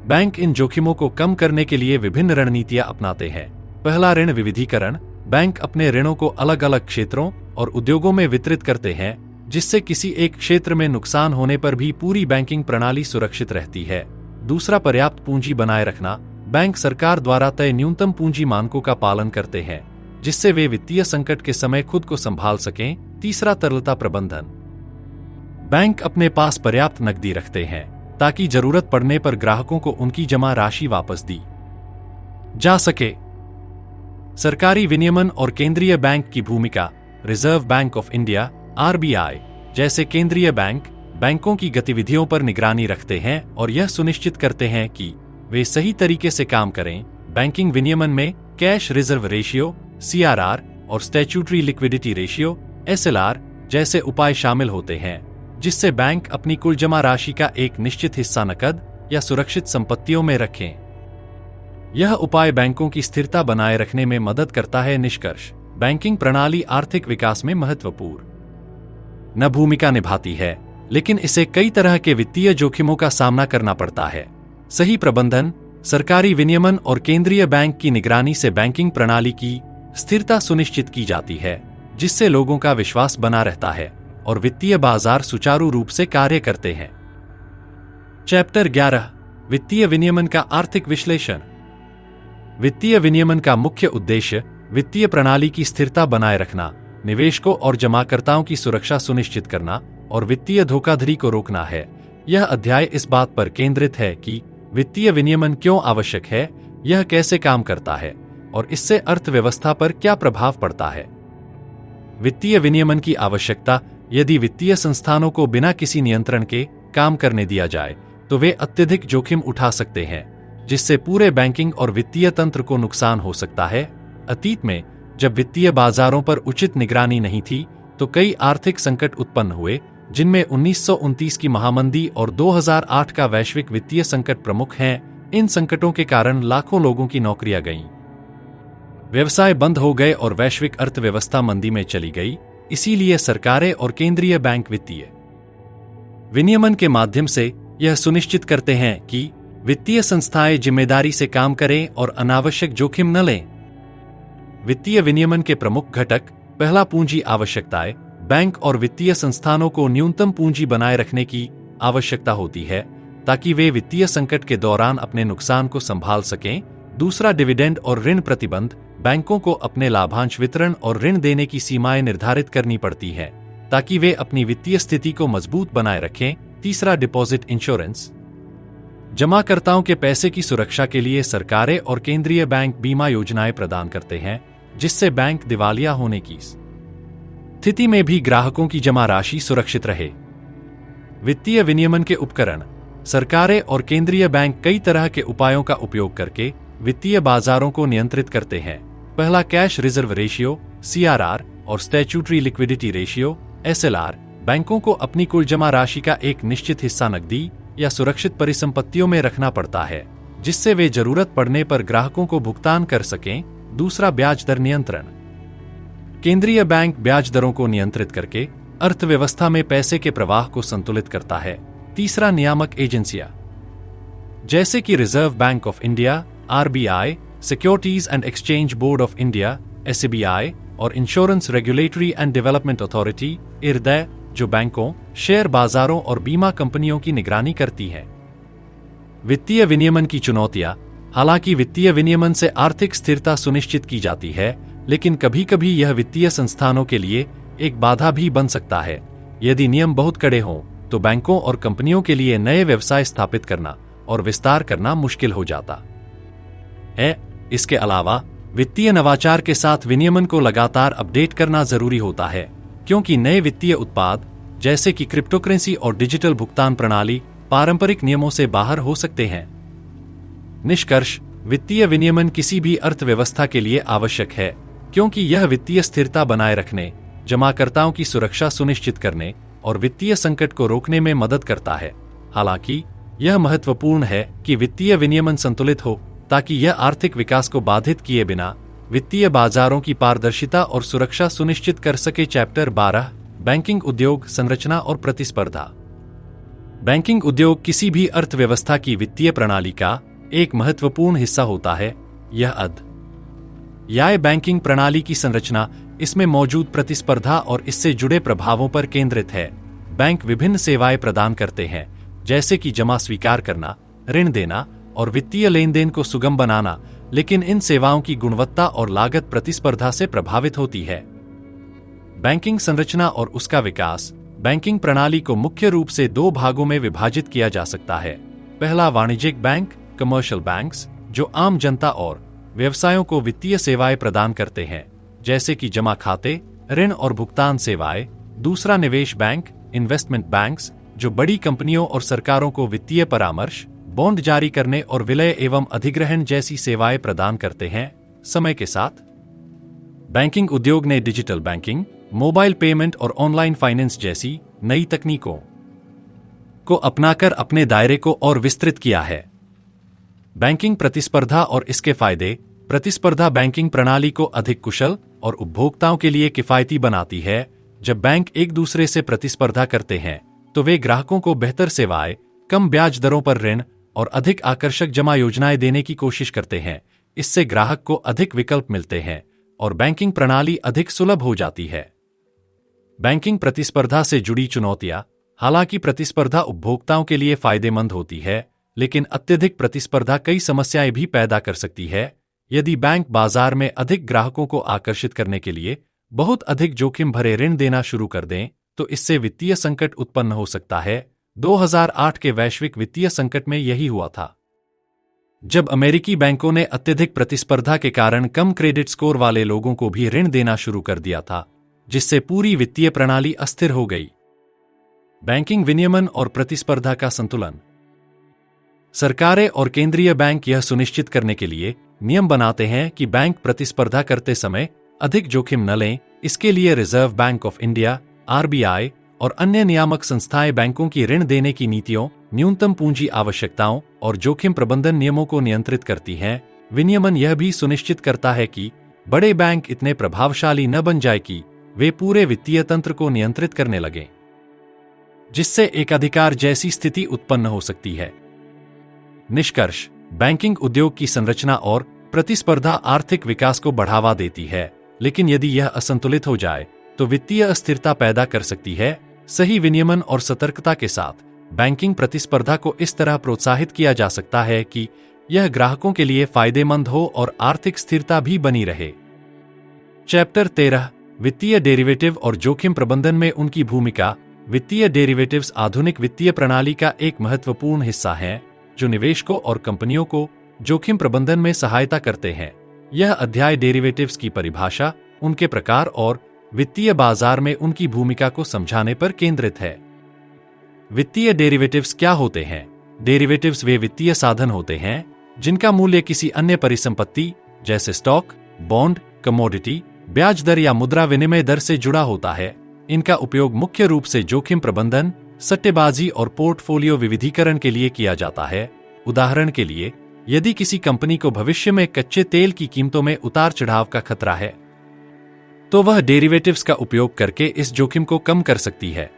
बैंक इन जोखिमों को कम करने के लिए विभिन्न रणनीतियां अपनाते हैं। पहला, ऋण विविधीकरण। बैंक अपने ऋणों को अलग अलग क्षेत्रों और उद्योगों में वितरित करते हैं, जिससे किसी एक क्षेत्र में नुकसान होने पर भी पूरी बैंकिंग प्रणाली सुरक्षित रहती है। दूसरा, पर्याप्त पूंजी बनाए रखना। बैंक सरकार द्वारा तय न्यूनतम पूंजी मानकों का पालन करते हैं, जिससे वे वित्तीय संकट के समय खुद को संभाल सकें। तीसरा, तरलता प्रबंधन। बैंक अपने पास पर्याप्त नकदी रखते हैं ताकि जरूरत पड़ने पर ग्राहकों को उनकी जमा राशि वापस दी जा सके। सरकारी विनियमन और केंद्रीय बैंक की भूमिका। Reserve bank of India (RBI) जैसे केंद्रीय बैंक बैंकों की गतिविधियों पर निगरानी रखते हैं और यह सुनिश्चित करते हैं कि वे सही तरीके से काम करें। बैंकिंग विनियमन में कैश रिजर्व रेशियो (सीआरआर) और स्टैट्यूटरी लिक्विडिटी रेशियो (एसएलआर) जैसे उपाय शामिल होते हैं, जिससे बैंक अपनी कुल जमा राशि का एक निश्चित हिस्सा नकद या सुरक्षित संपत्तियों में रखें। यह उपाय बैंकों की स्थिरता बनाए रखने में मदद करता है। निष्कर्ष, बैंकिंग प्रणाली आर्थिक विकास में महत्वपूर्ण भूमिका निभाती है, लेकिन इसे कई तरह के वित्तीय जोखिमों का सामना करना पड़ता है। सही प्रबंधन, सरकारी विनियमन और केंद्रीय बैंक की निगरानी से बैंकिंग प्रणाली की स्थिरता सुनिश्चित की जाती है, जिससे लोगों का विश्वास बना रहता है और वित्तीय बाजार सुचारू रूप से कार्य करते हैं। चैप्टर 11 वित्तीय विनियमन का आर्थिक विश्लेषण। वित्तीय विनियमन का मुख्य उद्देश्य वित्तीय प्रणाली की स्थिरता बनाए रखना, निवेशकों और जमाकर्ताओं की सुरक्षा सुनिश्चित करना और वित्तीय धोखाधड़ी को रोकना है। यह अध्याय इस बात पर केंद्रित है कि वित्तीय विनियमन क्यों आवश्यक है, यह कैसे काम करता है और इससे अर्थव्यवस्था पर क्या प्रभाव पड़ता है। वित्तीय विनियमन की आवश्यकता। यदि वित्तीय संस्थानों को बिना किसी नियंत्रण के काम करने दिया जाए तो वे अत्यधिक जोखिम उठा सकते हैं, जिससे पूरे बैंकिंग और वित्तीय तंत्र को नुकसान हो सकता है। अतीत में जब वित्तीय बाजारों पर उचित निगरानी नहीं थी तो कई आर्थिक संकट उत्पन्न हुए, जिनमें 1929 की महामंदी और 2008 का वैश्विक वित्तीय संकट प्रमुख हैं। इन संकटों के कारण लाखों लोगों की नौकरियां गईं, व्यवसाय बंद हो गए और वैश्विक अर्थव्यवस्था मंदी में चली गई। इसीलिए सरकारें और केंद्रीय बैंक वित्तीय विनियमन के माध्यम से यह सुनिश्चित करते हैं कि वित्तीय संस्थाएं जिम्मेदारी से काम करें और अनावश्यक जोखिम न लें। वित्तीय विनियमन के प्रमुख घटक। पहला, पूंजी आवश्यकताएं। बैंक और वित्तीय संस्थानों को न्यूनतम पूंजी बनाए रखने की आवश्यकता होती है ताकि वे वित्तीय संकट के दौरान अपने नुकसान को संभाल सकें। दूसरा, डिविडेंड और ऋण प्रतिबंध। बैंकों को अपने लाभांश वितरण और ऋण देने की सीमाएं निर्धारित करनी पड़ती हैं ताकि वे अपनी वित्तीय स्थिति को मजबूत बनाए रखें। तीसरा, डिपॉजिट इंश्योरेंस। जमाकर्ताओं के पैसे की सुरक्षा के लिए सरकारें और केंद्रीय बैंक बीमा योजनाएं प्रदान करते हैं, जिससे बैंक दिवालिया होने की स्थिति में भी ग्राहकों की जमा राशि सुरक्षित रहे। वित्तीय विनियमन के उपकरण। सरकारें और केंद्रीय बैंक कई तरह के उपायों का उपयोग करके वित्तीय बाजारों को नियंत्रित करते हैं। पहला, कैश रिजर्व रेशियो (CRR) और स्टैट्यूटरी लिक्विडिटी रेशियो (SLR). बैंकों को अपनी कुल जमा राशि का एक निश्चित हिस्सा नकदी या सुरक्षित परिसंपत्तियों में रखना पड़ता है, जिससे वे जरूरत पड़ने पर ग्राहकों को भुगतान कर सकें। दूसरा, ब्याज दर नियंत्रण। केंद्रीय बैंक ब्याज दरों को नियंत्रित करके अर्थव्यवस्था में पैसे के प्रवाह को संतुलित करता है। तीसरा, नियामक एजेंसियां जैसे कि reserve bank of India (RBI), securities and exchange board of India (SBI) और insurance regulatory and development authority (IRDAI), जो बैंकों, शेयर बाजारों और बीमा कंपनियों की निगरानी करती है। वित्तीय विनियमन की चुनौतियां। हालांकि वित्तीय विनियमन से आर्थिक स्थिरता सुनिश्चित की जाती है, लेकिन कभी-कभी यह वित्तीय संस्थानों के लिए एक बाधा भी बन सकता है। यदि नियम बहुत कड़े हों, तो बैंकों और कंपनियों के लिए नए व्यवसाय स्थापित करना और विस्तार करना मुश्किल हो जाता है। इसके अलावा वित्तीय नवाचार के साथ विनियमन को लगातार अपडेट करना जरूरी होता है, क्योंकि नए वित्तीय उत्पाद जैसे कि क्रिप्टोकरेंसी और डिजिटल भुगतान प्रणाली पारंपरिक नियमों से बाहर हो सकते हैं। निष्कर्ष, वित्तीय विनियमन किसी भी अर्थव्यवस्था के लिए आवश्यक है, क्योंकि यह वित्तीय स्थिरता बनाए रखने, जमाकर्ताओं की सुरक्षा सुनिश्चित करने और वित्तीय संकट को रोकने में मदद करता है। हालांकि यह महत्वपूर्ण है कि वित्तीय विनियमन संतुलित हो, ताकि यह आर्थिक विकास को बाधित किए बिना वित्तीय बाजारों की पारदर्शिता और सुरक्षा सुनिश्चित कर सके। चैप्टर 12, बैंकिंग उद्योग, संरचना और प्रतिस्पर्धा। बैंकिंग उद्योग किसी भी अर्थव्यवस्था की वित्तीय प्रणाली का एक महत्वपूर्ण हिस्सा होता है। यह बैंकिंग प्रणाली की संरचना इसमें मौजूद प्रतिस्पर्धा और इससे जुड़े प्रभावों पर केंद्रित है। बैंक विभिन्न सेवाएं प्रदान करते हैं, जैसे कि जमा स्वीकार करना, ऋण देना और वित्तीय लेन देन को सुगम बनाना, लेकिन इन सेवाओं की गुणवत्ता और लागत प्रतिस्पर्धा से प्रभावित होती है। बैंकिंग संरचना और उसका विकास। बैंकिंग प्रणाली को मुख्य रूप से दो भागों में विभाजित किया जा सकता है। पहला, वाणिज्यिक बैंक (कमर्शियल बैंक्स), जो आम जनता और व्यवसायों को वित्तीय सेवाएं प्रदान करते हैं, जैसे कि जमा खाते, ऋण और भुगतान सेवाएं। दूसरा, निवेश बैंक (इन्वेस्टमेंट बैंक्स), जो बड़ी कंपनियों और सरकारों को वित्तीय परामर्श, बॉन्ड जारी करने और विलय एवं अधिग्रहण जैसी सेवाएं प्रदान करते हैं। समय के साथ बैंकिंग उद्योग ने डिजिटल बैंकिंग, मोबाइल पेमेंट और ऑनलाइन फाइनेंस जैसी नई तकनीकों को अपनाकर अपने दायरे को और विस्तृत किया है। बैंकिंग प्रतिस्पर्धा और इसके फायदे। प्रतिस्पर्धा बैंकिंग प्रणाली को अधिक कुशल और उपभोक्ताओं के लिए किफायती बनाती है। जब बैंक एक दूसरे से प्रतिस्पर्धा करते हैं, तो वे ग्राहकों को बेहतर सेवाएं, कम ब्याज दरों पर ऋण और अधिक आकर्षक जमा योजनाएं देने की कोशिश करते हैं। इससे ग्राहक को अधिक विकल्प मिलते हैं और बैंकिंग प्रणाली अधिक सुलभ हो जाती है। बैंकिंग प्रतिस्पर्धा से जुड़ी चुनौतियां। हालांकि प्रतिस्पर्धा उपभोक्ताओं के लिए फायदेमंद होती है, लेकिन अत्यधिक प्रतिस्पर्धा कई समस्याएं भी पैदा कर सकती है। यदि बैंक बाजार में अधिक ग्राहकों को आकर्षित करने के लिए बहुत अधिक जोखिम भरे ऋण देना शुरू कर दें, तो इससे वित्तीय संकट उत्पन्न हो सकता है। 2008 के वैश्विक वित्तीय संकट में यही हुआ था, जब अमेरिकी बैंकों ने अत्यधिक प्रतिस्पर्धा के कारण कम क्रेडिट स्कोर वाले लोगों को भी ऋण देना शुरू कर दिया था, जिससे पूरी वित्तीय प्रणाली अस्थिर हो गई। बैंकिंग विनियमन और प्रतिस्पर्धा का संतुलन। सरकारें और केंद्रीय बैंक यह सुनिश्चित करने के लिए नियम बनाते हैं कि बैंक प्रतिस्पर्धा करते समय अधिक जोखिम न लें। इसके लिए reserve bank of India (RBI) और अन्य नियामक संस्थाएं बैंकों की ऋण देने की नीतियों, न्यूनतम पूंजी आवश्यकताओं और जोखिम प्रबंधन नियमों को नियंत्रित करती हैं। विनियमन यह भी सुनिश्चित करता है कि बड़े बैंक इतने प्रभावशाली न बन जाए कि वे पूरे वित्तीय तंत्र को नियंत्रित करने लगें, जिससे एकाधिकार जैसी स्थिति उत्पन्न हो सकती है। निष्कर्ष, बैंकिंग उद्योग की संरचना और प्रतिस्पर्धा आर्थिक विकास को बढ़ावा देती है, लेकिन यदि यह असंतुलित हो जाए तो वित्तीय अस्थिरता पैदा कर सकती है। सही विनियमन और सतर्कता के साथ बैंकिंग प्रतिस्पर्धा को इस तरह प्रोत्साहित किया जा सकता है कि यह ग्राहकों के लिए फायदेमंद हो और आर्थिक स्थिरता भी बनी रहे। चैप्टर 13, वित्तीय डेरिवेटिव और जोखिम प्रबंधन में उनकी भूमिका। वित्तीय डेरिवेटिव्स आधुनिक वित्तीय प्रणाली का एक महत्वपूर्ण हिस्सा हैं। जो निवेशकों और कंपनियों को जोखिम प्रबंधन में सहायता करते हैं। यह अध्याय डेरिवेटिव्स की परिभाषा, उनके प्रकार और वित्तीय बाजार में उनकी भूमिका को समझाने पर केंद्रित है। वित्तीय डेरिवेटिव्स क्या होते हैं? डेरिवेटिव्स वे वित्तीय साधन होते हैं जिनका मूल्य किसी अन्य परिसंपत्ति जैसे स्टॉक, बॉन्ड, कमोडिटी, ब्याज दर या मुद्रा विनिमय दर से जुड़ा होता है। इनका उपयोग मुख्य रूप से जोखिम प्रबंधन, सट्टेबाजी और पोर्टफोलियो विविधीकरण के लिए किया जाता है। उदाहरण के लिए, यदि किसी कंपनी को भविष्य में कच्चे तेल की कीमतों में उतार चढ़ाव का खतरा है, तो वह डेरिवेटिव्स का उपयोग करके इस जोखिम को कम कर सकती है।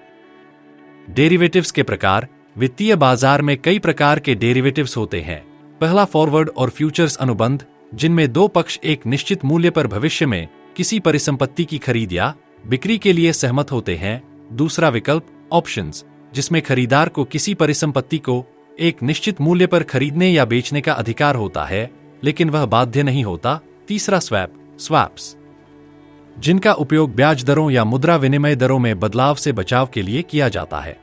डेरिवेटिव्स के प्रकार। वित्तीय बाजार में कई प्रकार के डेरिवेटिव्स होते हैं। पहला, फॉरवर्ड और फ्यूचर्स अनुबंध, जिनमें दो पक्ष एक निश्चित मूल्य पर भविष्य में किसी परिसंपत्ति की खरीद या बिक्री के लिए सहमत होते हैं। दूसरा विकल्प, ऑप्शंस, जिसमें खरीदार को किसी परिसंपत्ति को एक निश्चित मूल्य पर खरीदने या बेचने का अधिकार होता है, लेकिन वह बाध्य नहीं होता। तीसरा, स्वैप्स, जिनका उपयोग ब्याज दरों या मुद्रा विनिमय दरों में बदलाव से बचाव के लिए किया जाता है।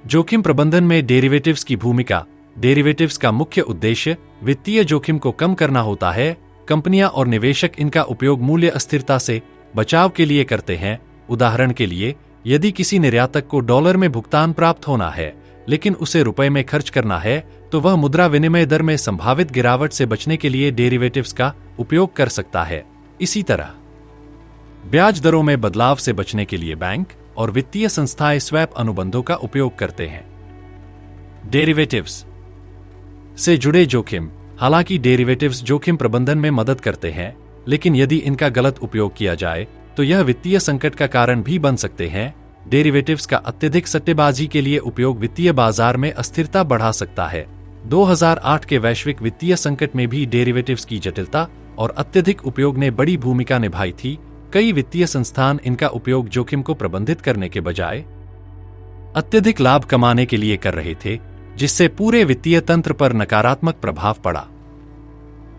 जोखिम प्रबंधन में डेरिवेटिव्स की भूमिका। डेरिवेटिव्स का मुख्य उद्देश्य वित्तीय जोखिम को कम करना होता है। कंपनियां और निवेशक इनका उपयोग मूल्य अस्थिरता से बचाव के लिए करते हैं। उदाहरण के लिए, यदि किसी निर्यातक को डॉलर में भुगतान प्राप्त होना है लेकिन उसे रुपए में खर्च करना है, तो वह मुद्रा विनिमय दर में संभावित गिरावट से बचने के लिए डेरिवेटिव्स का उपयोग कर सकता है। इसी तरह ब्याज दरों में बदलाव से बचने के लिए बैंक और वित्तीय संस्थाएं स्वैप अनुबंधों का उपयोग करते हैं। डेरिवेटिव्स से जुड़े जोखिम। हालांकि डेरिवेटिव्स जोखिम प्रबंधन में मदद करते हैं, लेकिन यदि इनका गलत उपयोग किया जाए तो यह वित्तीय संकट का कारण भी बन सकते हैं। डेरिवेटिव्स का अत्यधिक सट्टेबाजी के लिए उपयोग वित्तीय बाजार में अस्थिरता बढ़ा सकता है। 2008 के वैश्विक वित्तीय संकट में भी डेरिवेटिव्स की जटिलता और अत्यधिक उपयोग ने बड़ी भूमिका निभाई थी। कई वित्तीय संस्थान इनका उपयोग जोखिम को प्रबंधित करने के बजाय अत्यधिक लाभ कमाने के लिए कर रहे थे, जिससे पूरे वित्तीय तंत्र पर नकारात्मक प्रभाव पड़ा।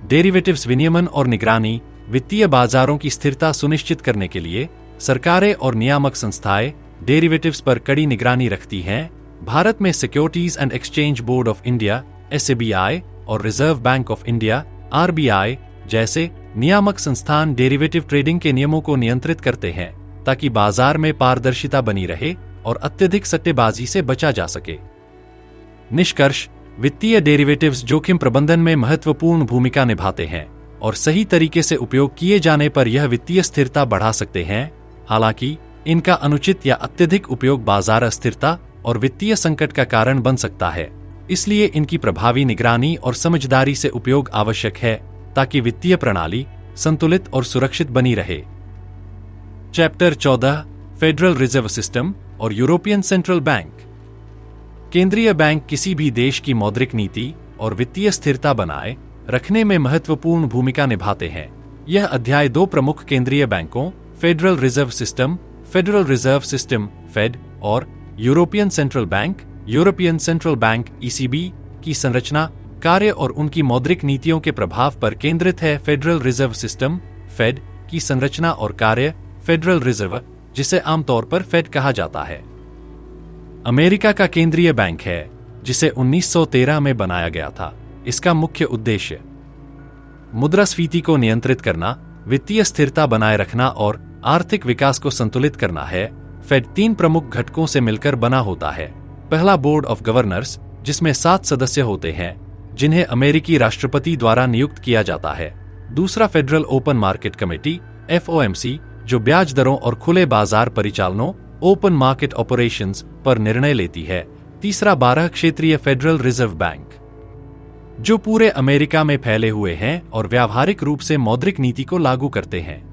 डेरिवेटिव्स विनियमन और निगरानी। वित्तीय बाजारों की स्थिरता सुनिश्चित करने के लिए सरकारें और नियामक संस्थाएं डेरिवेटिव्स पर कड़ी निगरानी रखती हैं। भारत में securities and exchange board of India (SEBI) और reserve bank of India (RBI) जैसे नियामक संस्थान डेरिवेटिव ट्रेडिंग के नियमों को नियंत्रित करते हैं ताकि बाजार में पारदर्शिता बनी रहे और अत्यधिक सट्टेबाजी से बचा जा सके। निष्कर्ष, वित्तीय डेरिवेटिव्स जोखिम प्रबंधन में महत्वपूर्ण भूमिका निभाते हैं और सही तरीके से उपयोग किए जाने पर यह वित्तीय स्थिरता बढ़ा सकते हैं। हालांकि इनका अनुचित या अत्यधिक उपयोग बाजार अस्थिरता और वित्तीय संकट का कारण बन सकता है। इसलिए इनकी प्रभावी निगरानी और समझदारी से उपयोग आवश्यक है ताकि वित्तीय प्रणाली संतुलित और सुरक्षित बनी रहे। चैप्टर 14, फेडरल रिजर्व सिस्टम और यूरोपियन सेंट्रल बैंक। केंद्रीय बैंक किसी भी देश की मौद्रिक नीति और वित्तीय स्थिरता बनाए रखने में महत्वपूर्ण भूमिका निभाते हैं। यह अध्याय दो प्रमुख केंद्रीय बैंकों, फेडरल रिजर्व सिस्टम फेड और European central bank European central bank (ECB) की संरचना, कार्य और उनकी मौद्रिक नीतियों के प्रभाव पर केंद्रित है। फेडरल रिजर्व सिस्टम फेड की संरचना और कार्य। फेडरल रिजर्व, जिसे आमतौर पर फेड कहा जाता है, अमेरिका का केंद्रीय बैंक है जिसे 1913 में बनाया गया था। इसका मुख्य उद्देश्य मुद्रास्फीति को नियंत्रित करना, वित्तीय स्थिरता बनाए रखना और आर्थिक विकास को संतुलित करना है। फेड 3 प्रमुख घटकों से मिलकर बना होता है। पहला, बोर्ड ऑफ गवर्नर्स, जिसमें 7 सदस्य होते हैं जिन्हें अमेरिकी राष्ट्रपति द्वारा नियुक्त किया जाता है। दूसरा, federal open market committee (FOMC), जो ब्याज दरों और खुले बाजार परिचालनों (ओपन मार्केट ऑपरेशंस) पर निर्णय लेती है। तीसरा, 12 क्षेत्रीय फेडरल रिजर्व बैंक, जो पूरे अमेरिका में फैले हुए हैं और व्यावहारिक रूप से मौद्रिक नीति को लागू करते हैं।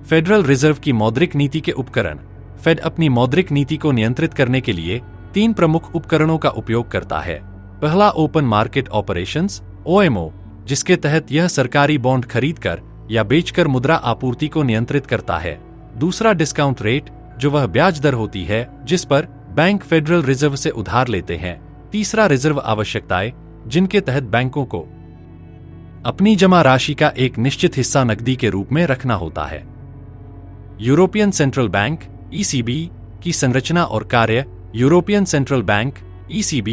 फेडरल रिजर्व की मौद्रिक नीति के उपकरण। फेड अपनी मौद्रिक नीति को नियंत्रित करने के लिए 3 प्रमुख उपकरणों का उपयोग करता है। पहला, ओपन मार्केट ऑपरेशंस (OMO), जिसके तहत यह सरकारी बॉन्ड खरीदकर या बेचकर मुद्रा आपूर्ति को नियंत्रित करता है। दूसरा, डिस्काउंट रेट, जो वह ब्याज दर होती है जिस पर बैंक फेडरल रिजर्व से उधार लेते हैं। तीसरा, रिजर्व आवश्यकताएं, जिनके तहत बैंकों को अपनी जमा राशि का एक निश्चित हिस्सा नकदी के रूप में रखना होता है। यूरोपियन सेंट्रल बैंक (ECB) की संरचना और कार्य। European central bank (ECB)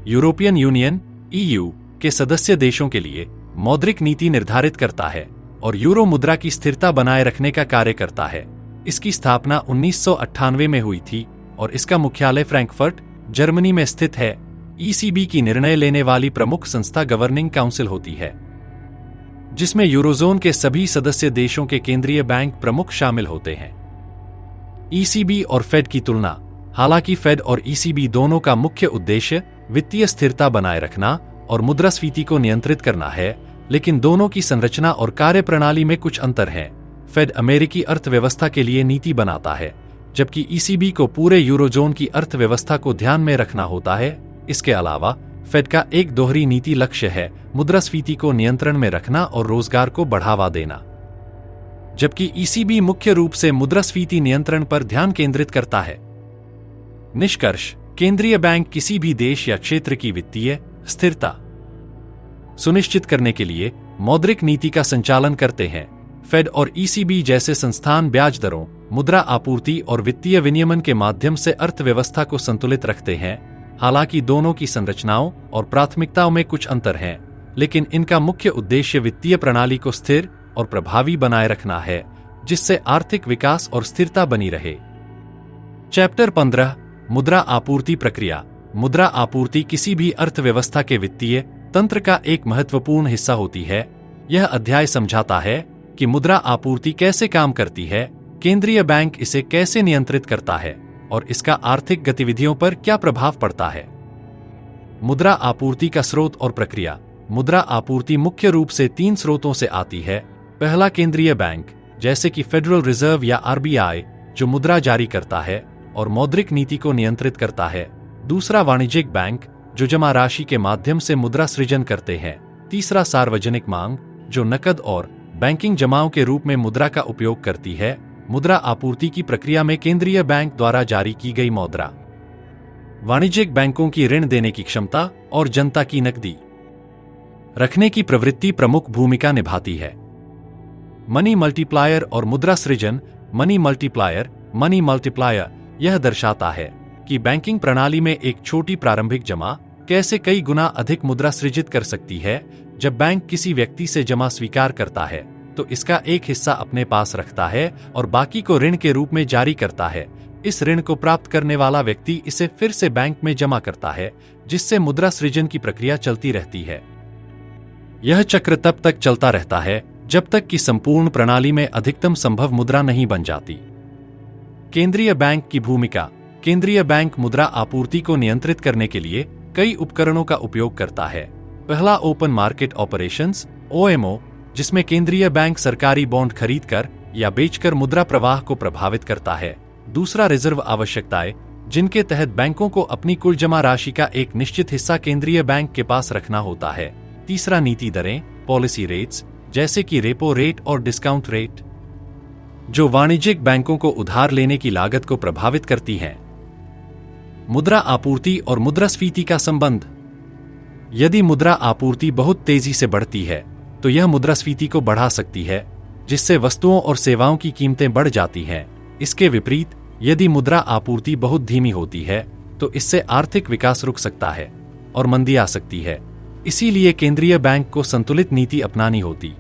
European union (EU) के सदस्य देशों के लिए मौद्रिक नीति निर्धारित करता है और यूरो मुद्रा की स्थिरता बनाए रखने का कार्य करता है। इसकी स्थापना 1998 में हुई थी और इसका मुख्यालय फ्रैंकफर्ट, जर्मनी में स्थित है। ECB की निर्णय लेने वाली प्रमुख संस्था गवर्निंग काउंसिल होती है, जिसमें यूरोजोन के सभी सदस्य देशों के केंद्रीय बैंक प्रमुख शामिल होते हैं। ECB और फेड की तुलना। हालांकि फेड और ECB दोनों का मुख्य उद्देश्य वित्तीय स्थिरता बनाए रखना और मुद्रास्फीति को नियंत्रित करना है, लेकिन दोनों की संरचना और कार्यप्रणाली में कुछ अंतर हैं। फेड अमेरिकी अर्थव्यवस्था के लिए नीति बनाता है, जबकि ECB को पूरे यूरोजोन की अर्थव्यवस्था को ध्यान में रखना होता है। इसके अलावा फेड का एक दोहरी नीति लक्ष्य है मुद्रास्फीति को नियंत्रण में रखना और रोजगार को बढ़ावा देना, जबकि ECB मुख्य रूप से मुद्रास्फीति नियंत्रण पर ध्यान केंद्रित करता है। निष्कर्ष: केंद्रीय बैंक किसी भी देश या क्षेत्र की वित्तीय स्थिरता सुनिश्चित करने के लिए मौद्रिक नीति का संचालन करते हैं। फेड और ECB जैसे संस्थान ब्याज दरों, मुद्रा आपूर्ति और वित्तीय विनियमन के माध्यम से अर्थव्यवस्था को संतुलित रखते हैं। हालांकि दोनों की संरचनाओं और प्राथमिकताओं में कुछ अंतर हैं, लेकिन इनका मुख्य उद्देश्य वित्तीय प्रणाली को स्थिर और प्रभावी बनाए रखना है, जिससे आर्थिक विकास और स्थिरता बनी रहे। चैप्टर 15: मुद्रा आपूर्ति प्रक्रिया। मुद्रा आपूर्ति किसी भी अर्थव्यवस्था के वित्तीय तंत्र का एक महत्वपूर्ण हिस्सा होती है। यह अध्याय समझाता है कि मुद्रा आपूर्ति कैसे काम करती है, केंद्रीय बैंक इसे कैसे नियंत्रित करता है और इसका आर्थिक गतिविधियों पर क्या प्रभाव पड़ता है। मुद्रा आपूर्ति का स्रोत और प्रक्रिया। मुद्रा आपूर्ति मुख्य रूप से 3 स्रोतों से आती है। पहला, केंद्रीय बैंक, जैसे कि फेडरल रिजर्व या RBI, जो मुद्रा जारी करता है और मौद्रिक नीति को नियंत्रित करता है। दूसरा, वाणिज्यिक बैंक, जो जमा राशि के माध्यम से मुद्रा सृजन करते हैं। तीसरा, सार्वजनिक मांग, जो नकद और बैंकिंग जमाओं के रूप में मुद्रा का उपयोग करती है। मुद्रा आपूर्ति की प्रक्रिया में केंद्रीय बैंक द्वारा जारी की गई मुद्रा, वाणिज्यिक बैंकों की ऋण देने की क्षमता और जनता की नकदी रखने की प्रवृत्ति प्रमुख भूमिका निभाती है। मनी मल्टीप्लायर और मुद्रा सृजन। मनी मल्टीप्लायर यह दर्शाता है कि बैंकिंग प्रणाली में एक छोटी प्रारंभिक जमा कैसे कई गुना अधिक मुद्रा सृजित कर सकती है। जब बैंक किसी व्यक्ति से जमा स्वीकार करता है तो इसका एक हिस्सा अपने पास रखता है और बाकी को ऋण के रूप में जारी करता है। इस ऋण को प्राप्त करने वाला व्यक्ति इसे फिर से बैंक में जमा करता है, जिससे मुद्रा सृजन की प्रक्रिया चलती रहती है। यह चक्र तब तक चलता रहता है जब तक कि संपूर्ण प्रणाली में अधिकतम संभव मुद्रा नहीं बन जाती। केंद्रीय बैंक की भूमिका। केंद्रीय बैंक मुद्रा आपूर्ति को नियंत्रित करने के लिए कई उपकरणों का उपयोग करता है। पहला, ओपन मार्केट ऑपरेशंस (OMO), जिसमें केंद्रीय बैंक सरकारी बॉन्ड खरीदकर या बेचकर मुद्रा प्रवाह को प्रभावित करता है। दूसरा, रिजर्व आवश्यकताएं, जिनके तहत बैंकों को अपनी कुल जमा राशि का एक निश्चित हिस्सा केंद्रीय बैंक के पास रखना होता है। तीसरा, नीति दरें (पॉलिसी रेट्स), जैसे कि रेपो रेट और डिस्काउंट रेट, जो वाणिज्यिक बैंकों को उधार लेने की लागत को प्रभावित करती हैं। मुद्रा आपूर्ति और मुद्रास्फीति का संबंध। यदि मुद्रा आपूर्ति बहुत तेजी से बढ़ती है तो यह मुद्रास्फीति को बढ़ा सकती है, जिससे वस्तुओं और सेवाओं की कीमतें बढ़ जाती हैं। इसके विपरीत, यदि मुद्रा आपूर्ति बहुत धीमी होती है तो इससे आर्थिक विकास रुक सकता है और मंदी आ सकती है। इसीलिए केंद्रीय बैंक को संतुलित नीति अपनानी होती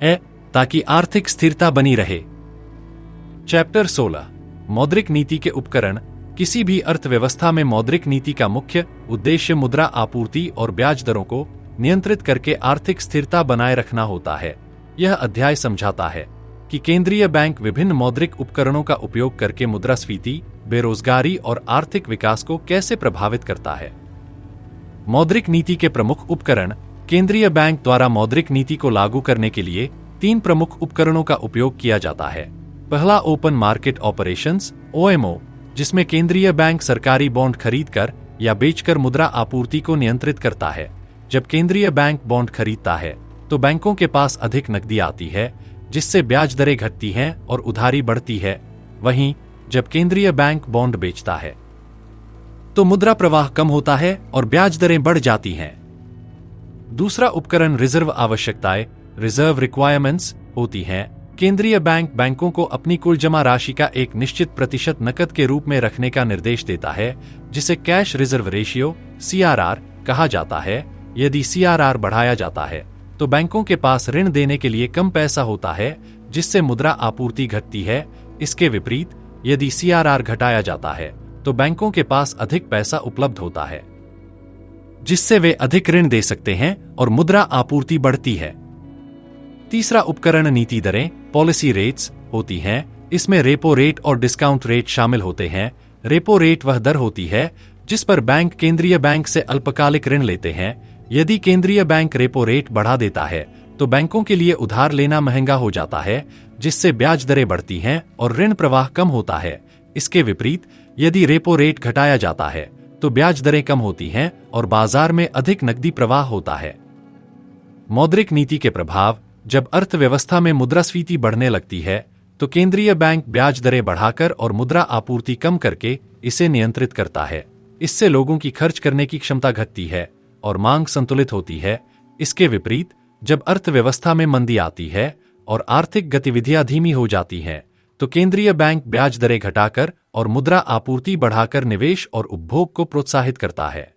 है ताकि आर्थिक स्थिरता बनी रहे। चैप्टर 16: मौद्रिक नीति के उपकरण। किसी भी अर्थव्यवस्था में मौद्रिक नीति का मुख्य उद्देश्य मुद्रा आपूर्ति और ब्याज दरों को नियंत्रित करके आर्थिक स्थिरता बनाए रखना होता है। यह अध्याय समझाता है कि केंद्रीय बैंक विभिन्न मौद्रिक उपकरणों का उपयोग करके मुद्रास्फीति, बेरोजगारी और आर्थिक विकास को कैसे प्रभावित करता है। मौद्रिक नीति के प्रमुख उपकरण। केंद्रीय बैंक द्वारा मौद्रिक नीति को लागू करने के लिए 3 प्रमुख उपकरणों का उपयोग किया जाता है। पहला, ओपन मार्केट ऑपरेशंस (OMO), जिसमें केंद्रीय बैंक सरकारी बॉन्ड खरीदकर या बेचकर मुद्रा आपूर्ति को नियंत्रित करता है। जब केंद्रीय बैंक बॉन्ड खरीदता है तो बैंकों के पास अधिक नकदी आती है, जिससे ब्याज दरें घटती हैं और उधारी बढ़ती है। वहीं जब केंद्रीय बैंक बॉन्ड बेचता है तो मुद्रा प्रवाह कम होता है और ब्याज दरें बढ़ जाती हैं। दूसरा उपकरण रिजर्व आवश्यकताएं (रिजर्व रिक्वायरमेंट्स) होती हैं। केंद्रीय बैंक बैंकों को अपनी कुल जमा राशि का एक निश्चित प्रतिशत नकद के रूप में रखने का निर्देश देता है, जिसे कैश रिजर्व रेशियो (CRR) कहा जाता है। यदि CRR बढ़ाया जाता है तो बैंकों के पास ऋण देने के लिए कम पैसा होता है, जिससे मुद्रा आपूर्ति घटती है। इसके विपरीत, यदि CRR घटाया जाता है तो बैंकों के पास अधिक पैसा उपलब्ध होता है, जिससे वे अधिक ऋण दे सकते हैं और मुद्रा आपूर्ति बढ़ती है। तीसरा उपकरण नीति दरें (पॉलिसी रेट्स) होती हैं। इसमें रेपो रेट और डिस्काउंट रेट शामिल होते हैं। रेपो रेट वह दर होती है जिस पर बैंक केंद्रीय बैंक से अल्पकालिक ऋण लेते हैं। यदि केंद्रीय बैंक रेपो रेट बढ़ा देता है तो बैंकों के लिए उधार लेना महंगा हो जाता है, जिससे ब्याज दरें बढ़ती हैं और ऋण प्रवाह कम होता है। इसके विपरीत, यदि रेपो रेट घटाया जाता है तो ब्याज दरें कम होती हैं और बाजार में अधिक नकदी प्रवाह होता है। मौद्रिक नीति के प्रभाव: जब अर्थव्यवस्था में मुद्रास्फीति बढ़ने लगती है तो केंद्रीय बैंक ब्याज दरें बढ़ाकर और मुद्रा आपूर्ति कम करके इसे नियंत्रित करता है। इससे लोगों की खर्च करने की क्षमता घटती है और मांग संतुलित होती है। इसके विपरीत, जब अर्थव्यवस्था में मंदी आती है और आर्थिक गतिविधियां धीमी हो जाती हैं तो केंद्रीय बैंक ब्याज दरें घटाकर और मुद्रा आपूर्ति बढ़ाकर निवेश और उपभोग को प्रोत्साहित करता है।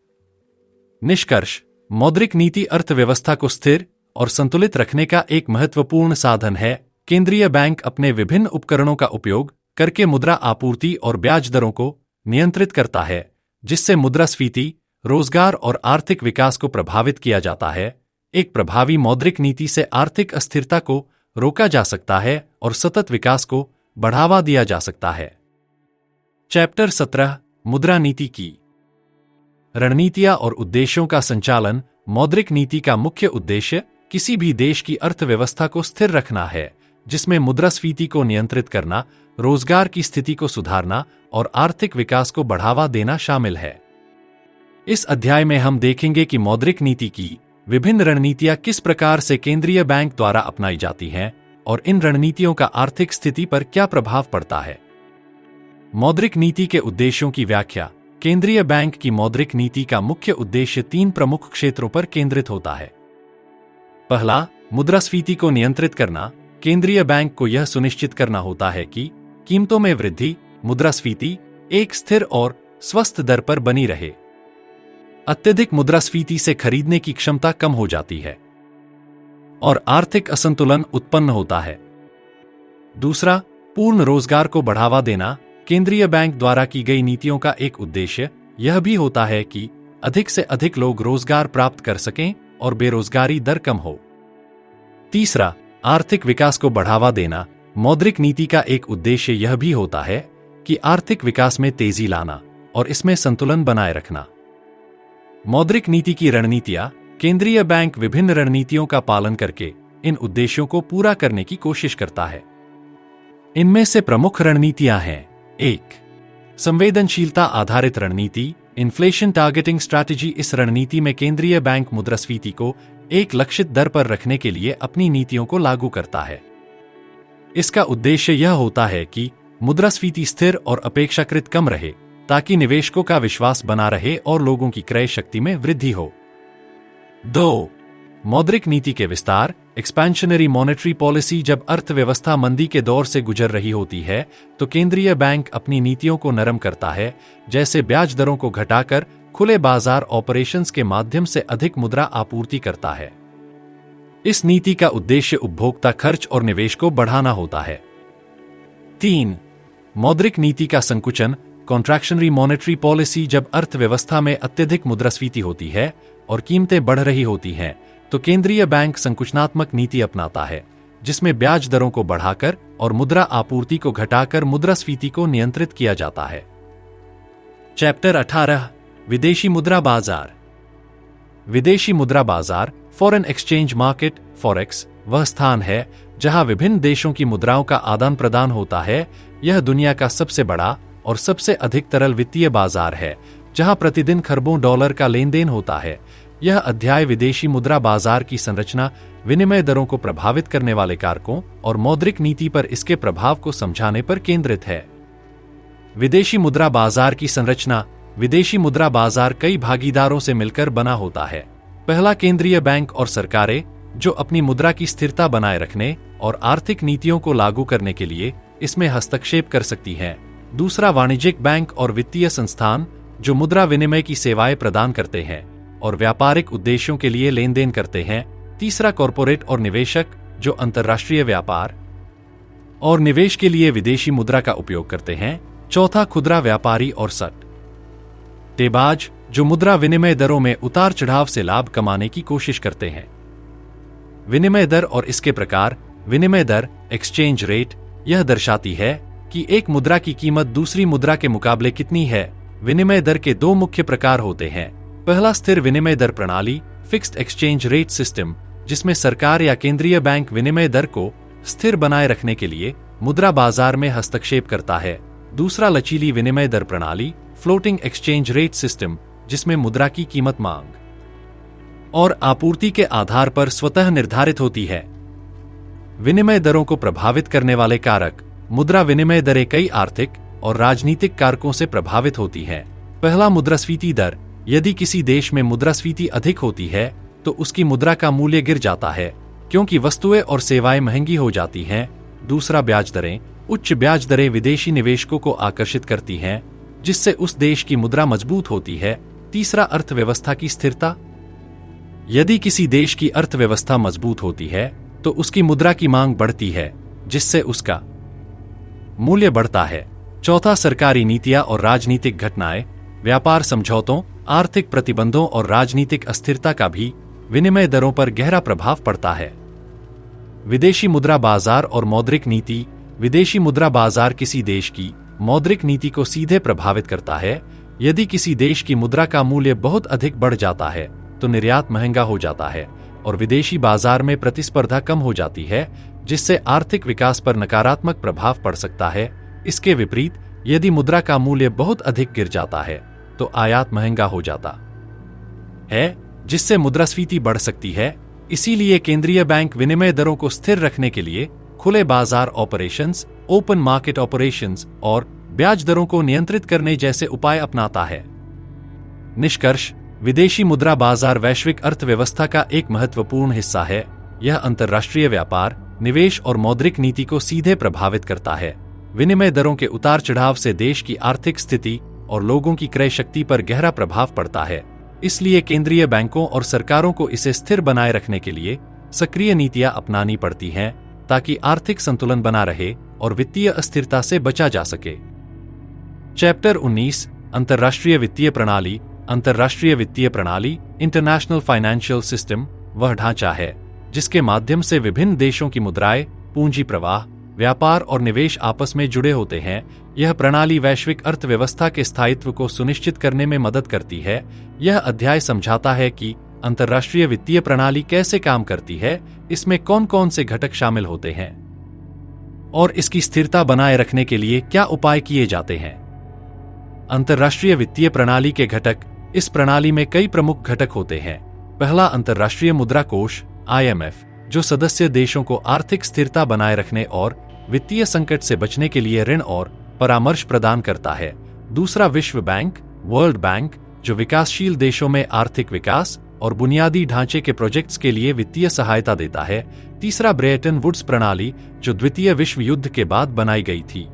निष्कर्ष: मौद्रिक नीति अर्थव्यवस्था को स्थिर और संतुलित रखने का एक महत्वपूर्ण साधन है। केंद्रीय बैंक अपने विभिन्न उपकरणों का उपयोग करके मुद्रा आपूर्ति और ब्याज दरों को नियंत्रित करता है, जिससे मुद्रास्फीति, रोजगार और आर्थिक विकास को प्रभावित किया जाता है। एक प्रभावी मौद्रिक नीति से आर्थिक अस्थिरता को रोका जा सकता है और सतत विकास को बढ़ावा दिया जा सकता है। चैप्टर 17: मुद्रा नीति की रणनीतियां और उद्देश्यों का संचालन। मौद्रिक नीति का मुख्य उद्देश्य किसी भी देश की अर्थव्यवस्था को स्थिर रखना है, जिसमें मुद्रास्फीति को नियंत्रित करना, रोजगार की स्थिति को सुधारना और आर्थिक विकास को बढ़ावा देना शामिल है। इस अध्याय में हम देखेंगे कि मौद्रिक नीति की विभिन्न रणनीतियां किस प्रकार से केंद्रीय बैंक द्वारा अपनाई जाती हैं और इन रणनीतियों का आर्थिक स्थिति पर क्या प्रभाव पड़ता है। मौद्रिक नीति के उद्देश्यों की व्याख्या। केंद्रीय बैंक की मौद्रिक नीति का मुख्य उद्देश्य 3 प्रमुख क्षेत्रों पर केंद्रित होता है। पहला, मुद्रास्फीति को नियंत्रित करना। केंद्रीय बैंक को यह सुनिश्चित करना होता है कि कीमतों में वृद्धि, मुद्रास्फीति एक स्थिर और स्वस्थ दर पर बनी रहे। अत्यधिक मुद्रास्फीति से खरीदने की क्षमता कम हो जाती है और आर्थिक असंतुलन उत्पन्न होता है। दूसरा, पूर्ण रोजगार को बढ़ावा देना। केंद्रीय बैंक द्वारा की गई नीतियों का एक उद्देश्य यह भी होता है कि अधिक से अधिक लोग रोजगार प्राप्त कर सकें और बेरोजगारी दर कम हो। तीसरा, आर्थिक विकास को बढ़ावा देना। मौद्रिक नीति का एक उद्देश्य यह भी होता है कि आर्थिक विकास में तेजी लाना और इसमें संतुलन बनाए रखना। मौद्रिक नीति की रणनीतियां। केंद्रीय बैंक विभिन्न रणनीतियों का पालन करके इन उद्देश्यों को पूरा करने की कोशिश करता है। इनमें से प्रमुख रणनीतियां हैं: 1. संवेदनशीलता आधारित रणनीति, इन्फ्लेशन टारगेटिंग स्ट्रैटेजी। इस रणनीति में केंद्रीय बैंक मुद्रास्फीति को एक लक्षित दर पर रखने के लिए अपनी नीतियों को लागू करता है। इसका उद्देश्य यह होता है कि मुद्रास्फीति स्थिर और अपेक्षाकृत कम रहे, ताकि निवेशकों का विश्वास बना रहे और लोगों की क्रय शक्ति में वृद्धि हो। 2. मौद्रिक नीति के विस्तार, एक्सपेंशनरी मॉनेटरी पॉलिसी। जब अर्थव्यवस्था मंदी के दौर से गुजर रही होती है तो केंद्रीय बैंक अपनी नीतियों को नरम करता है, जैसे ब्याज दरों को घटाकर खुले बाजार ऑपरेशंस के माध्यम से अधिक मुद्रा आपूर्ति करता है। इस नीति का उद्देश्य उपभोक्ता खर्च और निवेश को बढ़ाना होता है। 3. मौद्रिक नीति का संकुचन, कॉन्ट्रैक्शनरी मॉनेटरी पॉलिसी। जब अर्थव्यवस्था में अत्यधिक मुद्रास्फीति होती है और कीमतें बढ़ रही होती हैं तो केंद्रीय बैंक संकुचनात्मक नीति अपनाता है, जिसमें ब्याज दरों को बढ़ाकर और मुद्रा आपूर्ति को घटाकर मुद्रास्फीति को नियंत्रित किया जाता है। चैप्टर 18: विदेशी मुद्रा बाजार। विदेशी मुद्रा बाजार, फॉरेन एक्सचेंज मार्केट, फॉरेक्स, वह स्थान है जहां विभिन्न देशों की मुद्राओं का आदान प्रदान होता है। यह दुनिया का सबसे बड़ा और सबसे अधिक तरल वित्तीय बाजार है, जहां प्रतिदिन खरबों डॉलर का लेन देन होता है। यह अध्याय विदेशी मुद्रा बाजार की संरचना, विनिमय दरों को प्रभावित करने वाले कारकों और मौद्रिक नीति पर इसके प्रभाव को समझाने पर केंद्रित है। विदेशी मुद्रा बाजार की संरचना। विदेशी मुद्रा बाजार कई भागीदारों से मिलकर बना होता है। पहला, केंद्रीय बैंक और सरकारें, जो अपनी मुद्रा की स्थिरता बनाए रखने और आर्थिक नीतियों को लागू करने के लिए इसमें हस्तक्षेप कर सकती हैं। दूसरा, वाणिज्यिक बैंक और वित्तीय संस्थान जो मुद्रा विनिमय की सेवाएं प्रदान करते हैं और व्यापारिक उद्देश्यों के लिए लेन देन करते हैं। तीसरा, कॉरपोरेट और निवेशक जो अंतर्राष्ट्रीय व्यापार और निवेश के लिए विदेशी मुद्रा का उपयोग करते हैं। चौथा, खुदरा व्यापारी और सट्टेबाज जो मुद्रा विनिमय दरों में उतार चढ़ाव से लाभ कमाने की कोशिश करते हैं। विनिमय दर और इसके प्रकार। विनिमय दर, एक्सचेंज रेट, यह दर्शाती है कि एक मुद्रा की कीमत दूसरी मुद्रा के मुकाबले कितनी है। विनिमय दर के दो मुख्य प्रकार होते हैं। पहला, स्थिर विनिमय दर प्रणाली, फिक्स्ड एक्सचेंज रेट सिस्टम, जिसमें सरकार या केंद्रीय बैंक विनिमय दर को स्थिर बनाए रखने के लिए मुद्रा बाजार में हस्तक्षेप करता है। दूसरा, लचीली विनिमय दर प्रणाली, फ्लोटिंग एक्सचेंज रेट सिस्टम, जिसमें मुद्रा की कीमत मांग और आपूर्ति के आधार पर स्वतः निर्धारित होती है। विनिमय दरों को प्रभावित करने वाले कारक। मुद्रा विनिमय दरें कई आर्थिक और राजनीतिक कारकों से प्रभावित होती हैं। पहला, मुद्रास्फीति दर। यदि किसी देश में मुद्रास्फीति अधिक होती है तो उसकी मुद्रा का मूल्य गिर जाता है क्योंकि वस्तुएं और सेवाएं महंगी हो जाती हैं। दूसरा, ब्याज दरें। उच्च ब्याज दरें विदेशी निवेशकों को आकर्षित करती हैं, जिससे उस देश की मुद्रा मजबूत होती है। तीसरा, अर्थव्यवस्था की स्थिरता। यदि किसी देश की अर्थव्यवस्था मजबूत होती है तो उसकी मुद्रा की मांग बढ़ती है, जिससे उसका मूल्य बढ़ता है। चौथा, सरकारी नीतियां और राजनीतिक घटनाएं। व्यापार समझौतों, आर्थिक प्रतिबंधों और राजनीतिक अस्थिरता का भी विनिमय दरों पर गहरा प्रभाव पड़ता है। विदेशी मुद्रा बाजार और मौद्रिक नीति। विदेशी मुद्रा बाजार किसी देश की मौद्रिक नीति को सीधे प्रभावित करता है। यदि किसी देश की मुद्रा का मूल्य बहुत अधिक बढ़ जाता है तो निर्यात महंगा हो जाता है और विदेशी बाजार में प्रतिस्पर्धा कम हो जाती है, जिससे आर्थिक विकास पर नकारात्मक प्रभाव पड़ सकता है। इसके विपरीत, यदि मुद्रा का मूल्य बहुत अधिक गिर जाता है तो आयात महंगा हो जाता है, जिससे मुद्रास्फीति बढ़ सकती है। इसीलिए केंद्रीय बैंक विनिमय दरों को स्थिर रखने के लिए खुले बाजार ऑपरेशंस, ओपन मार्केट ऑपरेशंस और ब्याज दरों को नियंत्रित करने जैसे उपाय अपनाता है। निष्कर्ष, विदेशी मुद्रा बाजार वैश्विक अर्थव्यवस्था का एक महत्वपूर्ण हिस्सा है। यह अंतर्राष्ट्रीय व्यापार, निवेश और मौद्रिक नीति को सीधे प्रभावित करता है। विनिमय दरों के उतार चढ़ाव से देश की आर्थिक स्थिति और लोगों की क्रय शक्ति पर गहरा प्रभाव पड़ता है। इसलिए केंद्रीय बैंकों और सरकारों को इसे स्थिर बनाए रखने के लिए सक्रिय नीतियां अपनानी पड़ती हैं ताकि आर्थिक संतुलन बना रहे और वित्तीय अस्थिरता से बचा जा सके। चैप्टर 19, अंतर्राष्ट्रीय वित्तीय प्रणाली। अंतर्राष्ट्रीय वित्तीय प्रणाली, इंटरनेशनल फाइनेंशियल सिस्टम, वह ढांचा है जिसके माध्यम से विभिन्न देशों की मुद्राएं, पूंजी प्रवाह, व्यापार और निवेश आपस में जुड़े होते हैं। यह प्रणाली वैश्विक अर्थव्यवस्था के स्थायित्व को सुनिश्चित करने में मदद करती है। यह अध्याय समझाता है कि अंतर्राष्ट्रीय वित्तीय प्रणाली कैसे काम करती है, इसमें कौन कौन से घटक शामिल होते हैं और इसकी स्थिरता बनाए रखने के लिए क्या उपाय किए जाते हैं। अंतर्राष्ट्रीय वित्तीय प्रणाली के घटक। इस प्रणाली में कई प्रमुख घटक होते हैं। पहला, अंतर्राष्ट्रीय मुद्रा कोष IMF, जो सदस्य देशों को आर्थिक स्थिरता बनाए रखने और वित्तीय संकट से बचने के लिए ऋण और परामर्श प्रदान करता है। दूसरा, विश्व बैंक वर्ल्ड बैंक, जो विकासशील देशों में आर्थिक विकास और बुनियादी ढांचे के प्रोजेक्ट्स के लिए वित्तीय सहायता देता है। तीसरा, ब्रेटन वुड्स प्रणाली, जो द्वितीय विश्व युद्ध के बाद बनाई गई थी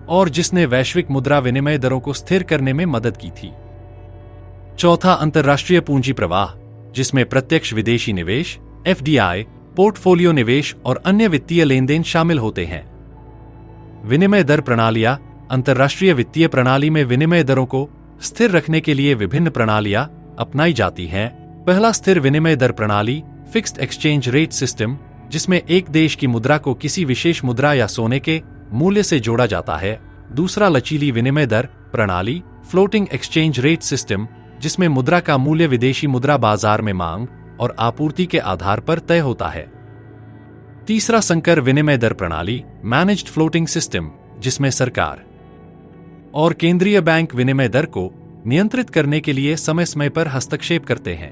और जिसने वैश्विक मुद्रा विनिमय दरों को स्थिर करने में मदद की थी। चौथा, अंतर्राष्ट्रीय पूंजी प्रवाह, जिसमें प्रत्यक्ष विदेशी निवेश FDI, पोर्टफोलियो निवेश और अन्य वित्तीय लेनदेन शामिल होते हैं। विनिमय दर प्रणालियां। अंतर्राष्ट्रीय वित्तीय प्रणाली में विनिमय दरों को स्थिर रखने के लिए विभिन्न प्रणालियां अपनाई जाती हैं। पहला, स्थिर विनिमय दर प्रणाली, फिक्स्ड एक्सचेंज रेट सिस्टम, जिसमें एक देश की मुद्रा को किसी विशेष मुद्रा या सोने के मूल्य से जोड़ा जाता है। दूसरा, लचीली विनिमय दर प्रणाली, फ्लोटिंग एक्सचेंज रेट सिस्टम, जिसमें मुद्रा का मूल्य विदेशी मुद्रा बाजार में मांग और आपूर्ति के आधार पर तय होता है। तीसरा, संकर विनिमय दर प्रणाली, मैनेज्ड फ्लोटिंग सिस्टम, जिसमें सरकार और केंद्रीय बैंक विनिमय दर को नियंत्रित करने के लिए समय समय पर हस्तक्षेप करते हैं।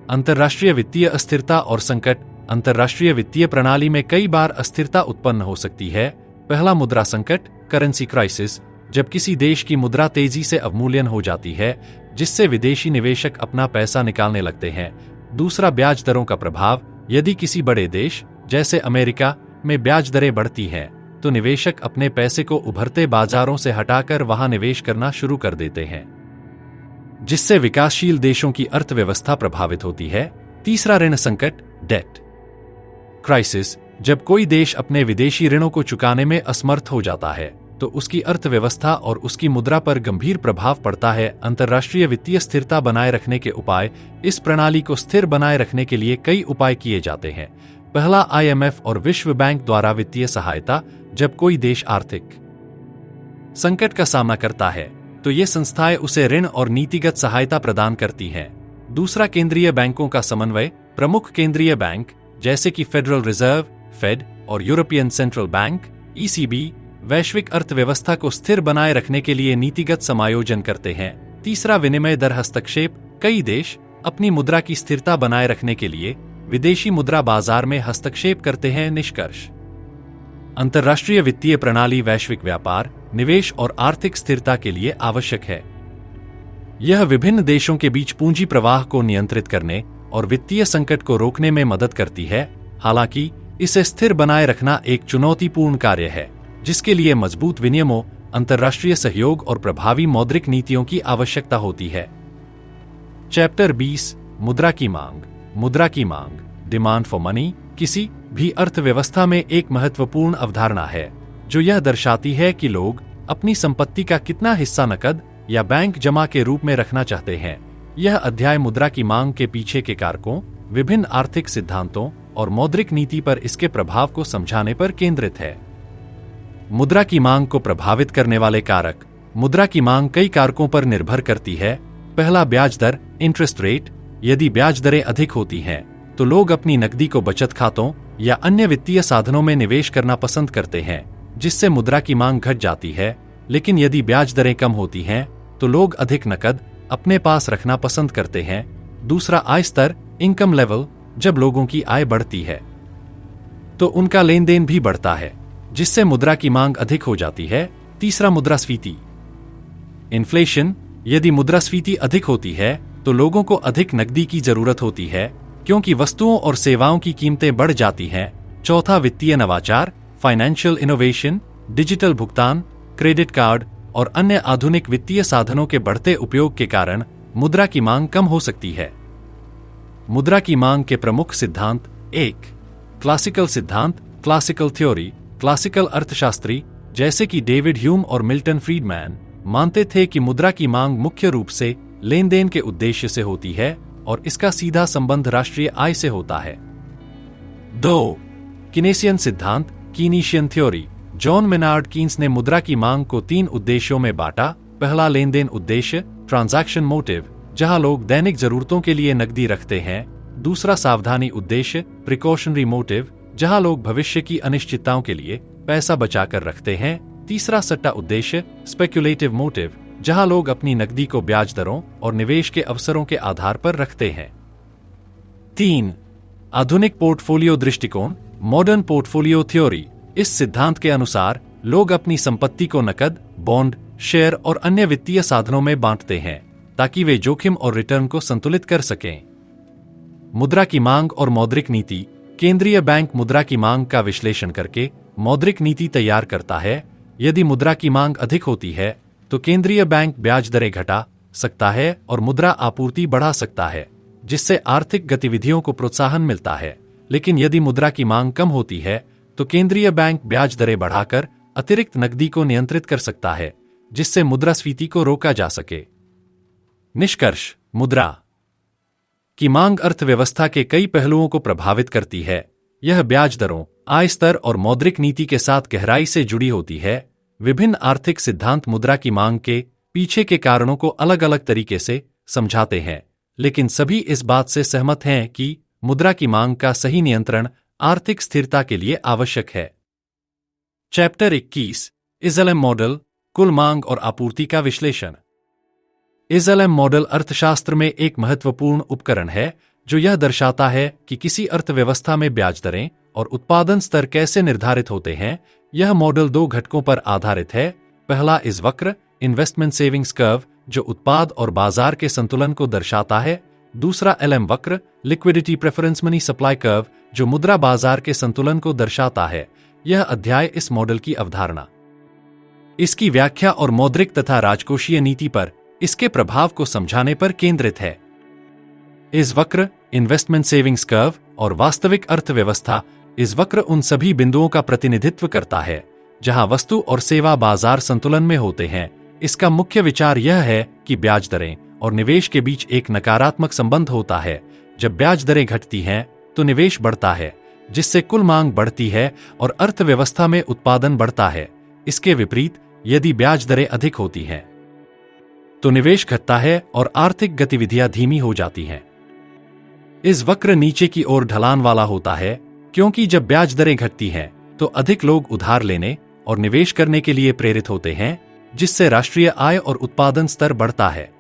अंतर्राष्ट्रीय वित्तीय अस्थिरता और संकट। अंतर्राष्ट्रीय वित्तीय प्रणाली में कई बार अस्थिरता उत्पन्न हो सकती है। पहला, मुद्रा संकट करेंसी क्राइसिस, जब किसी देश की मुद्रा तेजी से अवमूल्यन हो जाती है, जिससे विदेशी निवेशक अपना पैसा निकालने लगते हैं। दूसरा, ब्याज दरों का प्रभाव, यदि किसी बड़े देश जैसे अमेरिका में ब्याज दरें बढ़ती हैं तो निवेशक अपने पैसे को उभरते बाजारों से हटाकर वहां निवेश करना शुरू कर देते हैं, जिससे विकासशील देशों की अर्थव्यवस्था प्रभावित होती है। तीसरा, ऋण संकट, डेट क्राइसिस। जब कोई देश अपने विदेशी ऋणों को चुकाने में असमर्थ हो जाता है तो उसकी अर्थव्यवस्था और उसकी मुद्रा पर गंभीर प्रभाव पड़ता है। अंतर्राष्ट्रीय वित्तीय स्थिरता बनाए रखने के उपाय। इस प्रणाली को स्थिर बनाए रखने के लिए कई उपाय किए जाते हैं। पहला, IMF और विश्व बैंक द्वारा वित्तीय सहायता। जब कोई देश आर्थिक संकट का सामना करता है तो ये संस्थाएं उसे ऋण और नीतिगत सहायता प्रदान करती हैं। दूसरा, केंद्रीय बैंकों का समन्वय। प्रमुख केंद्रीय बैंक जैसे कि फेडरल रिजर्व, फेड और यूरोपियन सेंट्रल बैंक, ECB, वैश्विक अर्थव्यवस्था को स्थिर बनाए रखने के लिए नीतिगत समायोजन करते हैं। तीसरा, विनिमय दर हस्तक्षेप। कई देश अपनी मुद्रा की स्थिरता बनाए रखने के लिए विदेशी मुद्रा बाजार में हस्तक्षेप करते हैं। निष्कर्ष, अंतर्राष्ट्रीय वित्तीय प्रणाली वैश्विक व्यापार, निवेश और आर्थिक स्थिरता के लिए आवश्यक है। यह विभिन्न देशों के बीच पूंजी प्रवाह को नियंत्रित करने और वित्तीय संकट को रोकने में मदद करती है। हालांकि इसे स्थिर बनाए रखना एक चुनौतीपूर्ण कार्य है, जिसके लिए मजबूत विनियमों, अंतर्राष्ट्रीय सहयोग और प्रभावी मौद्रिक नीतियों की आवश्यकता होती है। चैप्टर 20, मुद्रा की मांग। मुद्रा की मांग, डिमांड फॉर मनी, किसी भी अर्थव्यवस्था में एक महत्वपूर्ण अवधारणा है जो यह दर्शाती है कि लोग अपनी संपत्ति का कितना हिस्सा नकद या बैंक जमा के रूप में रखना चाहते हैं। यह अध्याय मुद्रा की मांग के पीछे के कारकों, विभिन्न आर्थिक सिद्धांतों और मौद्रिक नीति पर इसके प्रभाव को समझाने पर केंद्रित है। मुद्रा की मांग को प्रभावित करने वाले कारक। मुद्रा की मांग कई कारकों पर निर्भर करती है। पहला, ब्याज दर, इंटरेस्ट रेट। यदि ब्याज दरें अधिक होती हैं तो लोग अपनी नकदी को बचत खातों या अन्य वित्तीय साधनों में निवेश करना पसंद करते हैं, जिससे मुद्रा की मांग घट जाती है। लेकिन यदि ब्याज दरें कम होती हैं तो लोग अधिक नकद अपने पास रखना पसंद करते हैं। दूसरा, आय स्तर, इनकम लेवल। जब लोगों की आय बढ़ती है तो उनका लेन देन भी बढ़ता है, जिससे मुद्रा की मांग अधिक हो जाती है। तीसरा, मुद्रास्फीति, इन्फ्लेशन। यदि मुद्रास्फीति अधिक होती है तो लोगों को अधिक नकदी की जरूरत होती है क्योंकि वस्तुओं और सेवाओं की कीमतें बढ़ जाती हैं। चौथा, वित्तीय नवाचार, फाइनेंशियल इनोवेशन। डिजिटल भुगतान, क्रेडिट कार्ड और अन्य आधुनिक वित्तीय साधनों के बढ़ते उपयोग के कारण मुद्रा की मांग कम हो सकती है। मुद्रा की मांग के प्रमुख सिद्धांत। 1, क्लासिकल सिद्धांत, क्लासिकल थ्योरी। क्लासिकल अर्थशास्त्री जैसे कि डेविड ह्यूम और मिल्टन फ्रीडमैन मानते थे कि मुद्रा की मांग मुख्य रूप से लेन देन के उद्देश्य से होती है और इसका सीधा संबंध राष्ट्रीय आय से होता है। 2, कीनेसियन सिद्धांत, कीनीशियन थ्योरी। जॉन मेनार्ड कीन्स ने मुद्रा की मांग को 3 उद्देश्यों में बांटा। पहला, लेन देन उद्देश्य, ट्रांजैक्शन मोटिव, जहां लोग दैनिक जरूरतों के लिए नकदी रखते हैं। दूसरा, सावधानी उद्देश्य, प्रिकॉशनरी मोटिव, जहां लोग भविष्य की अनिश्चितताओं के लिए पैसा बचाकर रखते हैं। तीसरा, सट्टा उद्देश्य, स्पेक्युलेटिव मोटिव, जहां लोग अपनी नकदी को ब्याज दरों और निवेश के अवसरों के आधार पर रखते हैं। 3, आधुनिक पोर्टफोलियो दृष्टिकोण, मॉडर्न पोर्टफोलियो थ्योरी। इस सिद्धांत के अनुसार लोग अपनी संपत्ति को नकद, बॉन्ड, शेयर और अन्य वित्तीय साधनों में बांटते हैं ताकि वे जोखिम और रिटर्न को संतुलित कर सकें। मुद्रा की मांग और मौद्रिक नीति। केंद्रीय बैंक मुद्रा की मांग का विश्लेषण करके मौद्रिक नीति तैयार करता है। यदि मुद्रा की मांग अधिक होती है तो केंद्रीय बैंक ब्याज दरें घटा सकता है और मुद्रा आपूर्ति बढ़ा सकता है, जिससे आर्थिक गतिविधियों को प्रोत्साहन मिलता है। लेकिन यदि मुद्रा की मांग कम होती है तो केंद्रीय बैंक ब्याज दरें बढ़ाकर अतिरिक्त नकदी को नियंत्रित कर सकता है, जिससे मुद्रास्फीति को रोका जा सके। निष्कर्ष, मुद्रा की मांग अर्थव्यवस्था के कई पहलुओं को प्रभावित करती है। यह ब्याज दरों, आय स्तर और मौद्रिक नीति के साथ गहराई से जुड़ी होती है। विभिन्न आर्थिक सिद्धांत मुद्रा की मांग के पीछे के कारणों को अलग अलग तरीके से समझाते हैं, लेकिन सभी इस बात से सहमत हैं कि मुद्रा की मांग का सही नियंत्रण आर्थिक स्थिरता के लिए आवश्यक है। चैप्टर 21, इज़लम मॉडल, कुल मांग और आपूर्ति का विश्लेषण। इज़लम मॉडल अर्थशास्त्र में एक महत्वपूर्ण उपकरण है जो यह दर्शाता है कि किसी अर्थव्यवस्था में ब्याज दरें और उत्पादन स्तर कैसे निर्धारित होते हैं। यह मॉडल 2 घटकों पर आधारित है। पहला, इस वक्र, इन्वेस्टमेंट सेविंग्स कर्व, जो उत्पाद और बाजार के संतुलन को दर्शाता है। दूसरा, एलएम वक्र, liquidity preference money supply curve, जो मुद्रा बाजार के संतुलन को दर्शाता है। यह अध्याय इस मॉडल की अवधारणा, इसकी व्याख्या और मौद्रिक तथा राजकोषीय नीति पर इसके प्रभाव को समझाने पर केंद्रित है। इस वक्र, इन्वेस्टमेंट सेविंग्स कर्व और वास्तविक अर्थव्यवस्था, इस वक्र उन सभी बिंदुओं का प्रतिनिधित्व करता है जहां वस्तु और सेवा बाजार संतुलन में होते हैं। इसका मुख्य विचार यह है कि ब्याज दरें और निवेश के बीच एक नकारात्मक संबंध होता है। जब ब्याज दरें घटती हैं तो निवेश बढ़ता है, जिससे कुल मांग बढ़ती है और अर्थव्यवस्था में उत्पादन बढ़ता है। इसके विपरीत, यदि ब्याज दरें अधिक होती हैं तो निवेश घटता है और आर्थिक गतिविधियां धीमी हो जाती हैं। इस वक्र नीचे की ओर ढलान वाला होता है, क्योंकि जब ब्याज दरें घटती हैं तो अधिक लोग उधार लेने और निवेश करने के लिए प्रेरित होते हैं, जिससे राष्ट्रीय आय और उत्पादन स्तर बढ़ता है।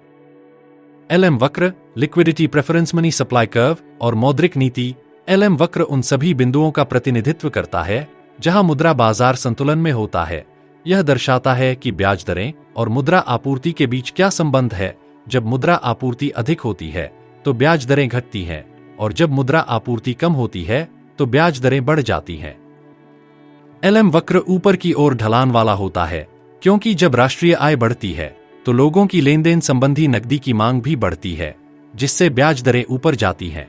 एलएम वक्र, liquidity preference money supply curve और मौद्रिक नीति। एलएम वक्र उन सभी बिंदुओं का प्रतिनिधित्व करता है जहां मुद्रा बाजार संतुलन में होता है। यह दर्शाता है कि ब्याज दरें और मुद्रा आपूर्ति के बीच क्या संबंध है। जब मुद्रा आपूर्ति अधिक होती है तो ब्याज दरें घटती हैं, और जब मुद्रा आपूर्ति कम होती है तो ब्याज दरें बढ़ जाती हैं। एलएम वक्र ऊपर की ओर ढलान वाला होता है, क्योंकि जब राष्ट्रीय आय बढ़ती है तो लोगों की लेनदेन संबंधी नकदी की मांग भी बढ़ती है, जिससे ब्याज दरें ऊपर जाती हैं।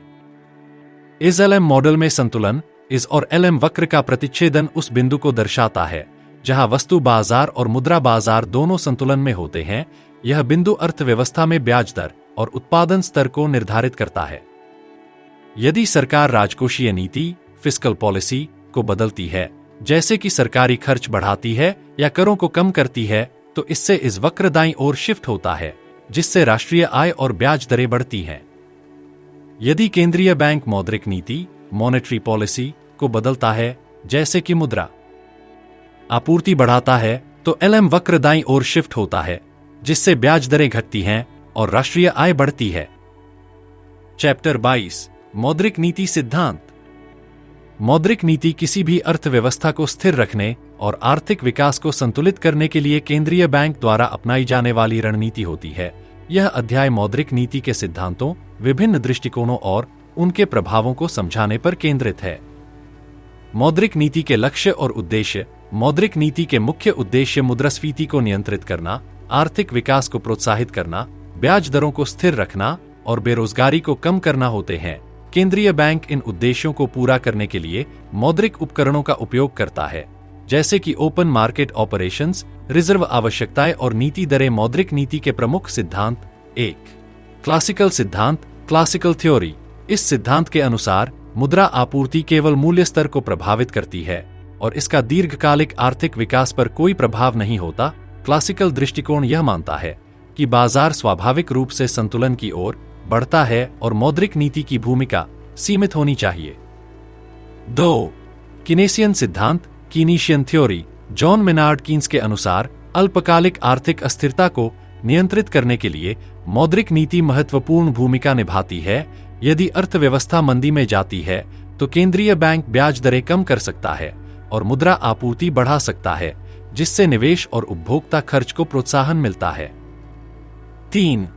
इस एलएम मॉडल में संतुलन, इस और एलएम वक्र का प्रतिच्छेदन उस बिंदु को दर्शाता है जहां वस्तु बाजार और मुद्रा बाजार दोनों संतुलन में होते हैं। यह बिंदु अर्थव्यवस्था में ब्याज दर और उत्पादन स्तर को निर्धारित करता है। यदि सरकार राजकोषीय नीति, फिस्कल पॉलिसी को बदलती है, जैसे कि सरकारी खर्च बढ़ाती है या करों को कम करती है, तो इससे इस वक्र दाईं ओर शिफ्ट होता है, जिससे राष्ट्रीय आय और ब्याज दरें बढ़ती हैं। यदि केंद्रीय बैंक मौद्रिक नीति, मॉनेटरी पॉलिसी को बदलता है, जैसे कि मुद्रा आपूर्ति बढ़ाता है, तो एलएम वक्र दाईं ओर शिफ्ट होता है, जिससे ब्याज दरें घटती हैं और राष्ट्रीय आय बढ़ती है। चैप्टर 22, मौद्रिक नीति सिद्धांत। मौद्रिक नीति किसी भी अर्थव्यवस्था को स्थिर रखने और आर्थिक विकास को संतुलित करने के लिए केंद्रीय बैंक द्वारा अपनाई जाने वाली रणनीति होती है। यह अध्याय मौद्रिक नीति के सिद्धांतों, विभिन्न दृष्टिकोणों और उनके प्रभावों को समझाने पर केंद्रित है। मौद्रिक नीति के लक्ष्य और उद्देश्य। मौद्रिक नीति के मुख्य उद्देश्य मुद्रास्फीति को नियंत्रित करना, आर्थिक विकास को प्रोत्साहित करना, ब्याज दरों को स्थिर रखना और बेरोजगारी को कम करना होते हैं। केंद्रीय बैंक इन उद्देश्यों को पूरा करने के लिए मौद्रिक उपकरणों का उपयोग करता है, जैसे कि ओपन मार्केट ऑपरेशंस, रिजर्व आवश्यकताएं और नीति दरें। मौद्रिक नीति के प्रमुख सिद्धांत। 1. क्लासिकल सिद्धांत, क्लासिकल थ्योरी। इस सिद्धांत के अनुसार मुद्रा आपूर्ति केवल मूल्य स्तर को प्रभावित करती है और इसका दीर्घकालिक आर्थिक विकास पर कोई प्रभाव नहीं होता। क्लासिकल दृष्टिकोण यह मानता है कि बाजार स्वाभाविक रूप से संतुलन की ओर बढ़ता है और मौद्रिक नीति की भूमिका सीमित होनी चाहिए। 2. कीनेसियन सिद्धांत, कीनीशियन थ्योरी। जॉन मेनार्ड कीन्स के अनुसार अल्पकालिक आर्थिक अस्थिरता को नियंत्रित करने के लिए मौद्रिक नीति महत्वपूर्ण भूमिका निभाती है। यदि अर्थव्यवस्था मंदी में जाती है तो केंद्रीय बैंक ब्याज दरें कम कर सकता है और मुद्रा आपूर्ति बढ़ा सकता है, जिससे निवेश और उपभोक्ता खर्च को प्रोत्साहन मिलता है। 3.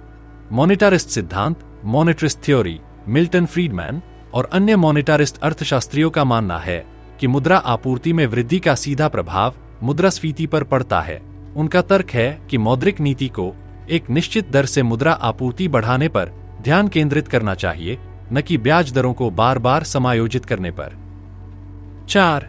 मॉनेटारिस्ट सिद्धांत, मॉनेटरिस्ट थ्योरी। मिल्टन फ्रीडमैन और अन्य मॉनेटारिस्ट अर्थशास्त्रियों का मानना है कि मुद्रा आपूर्ति में वृद्धि का सीधा प्रभाव मुद्रास्फीति पर पड़ता है। उनका तर्क है कि मौद्रिक नीति को एक निश्चित दर से मुद्रा आपूर्ति बढ़ाने पर ध्यान केंद्रित करना चाहिए, न कि ब्याज दरों को बार बार समायोजित करने पर। 4.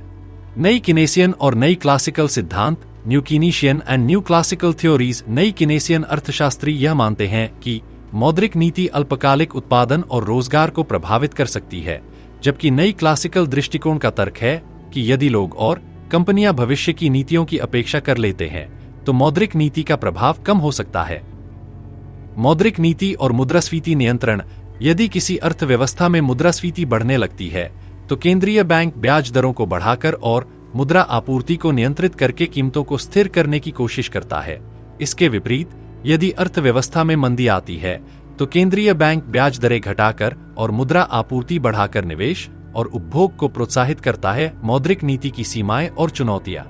नई कीनेसियन और नई क्लासिकल सिद्धांत, new Keynesian and new classical theories. नई कीनेसियन अर्थशास्त्री यह मानते हैं कि मौद्रिक नीति अल्पकालिक उत्पादन और रोजगार को प्रभावित कर सकती है, जबकि नई क्लासिकल दृष्टिकोण का तर्क है कि यदि लोग और कंपनियां भविष्य की नीतियों की अपेक्षा कर लेते हैं तो मौद्रिक नीति का प्रभाव कम हो सकता है। मौद्रिक नीति और मुद्रास्फीति नियंत्रण। यदि किसी अर्थव्यवस्था में मुद्रास्फीति बढ़ने लगती है तो केंद्रीय बैंक ब्याज दरों को बढ़ाकर और मुद्रा आपूर्ति को नियंत्रित करके कीमतों को स्थिर करने की कोशिश करता है। इसके विपरीत, यदि अर्थव्यवस्था में मंदी आती है तो केंद्रीय बैंक ब्याज दरें घटाकर और मुद्रा आपूर्ति बढ़ाकर निवेश और उपभोग को प्रोत्साहित करता है। मौद्रिक नीति की सीमाएं और चुनौतियां।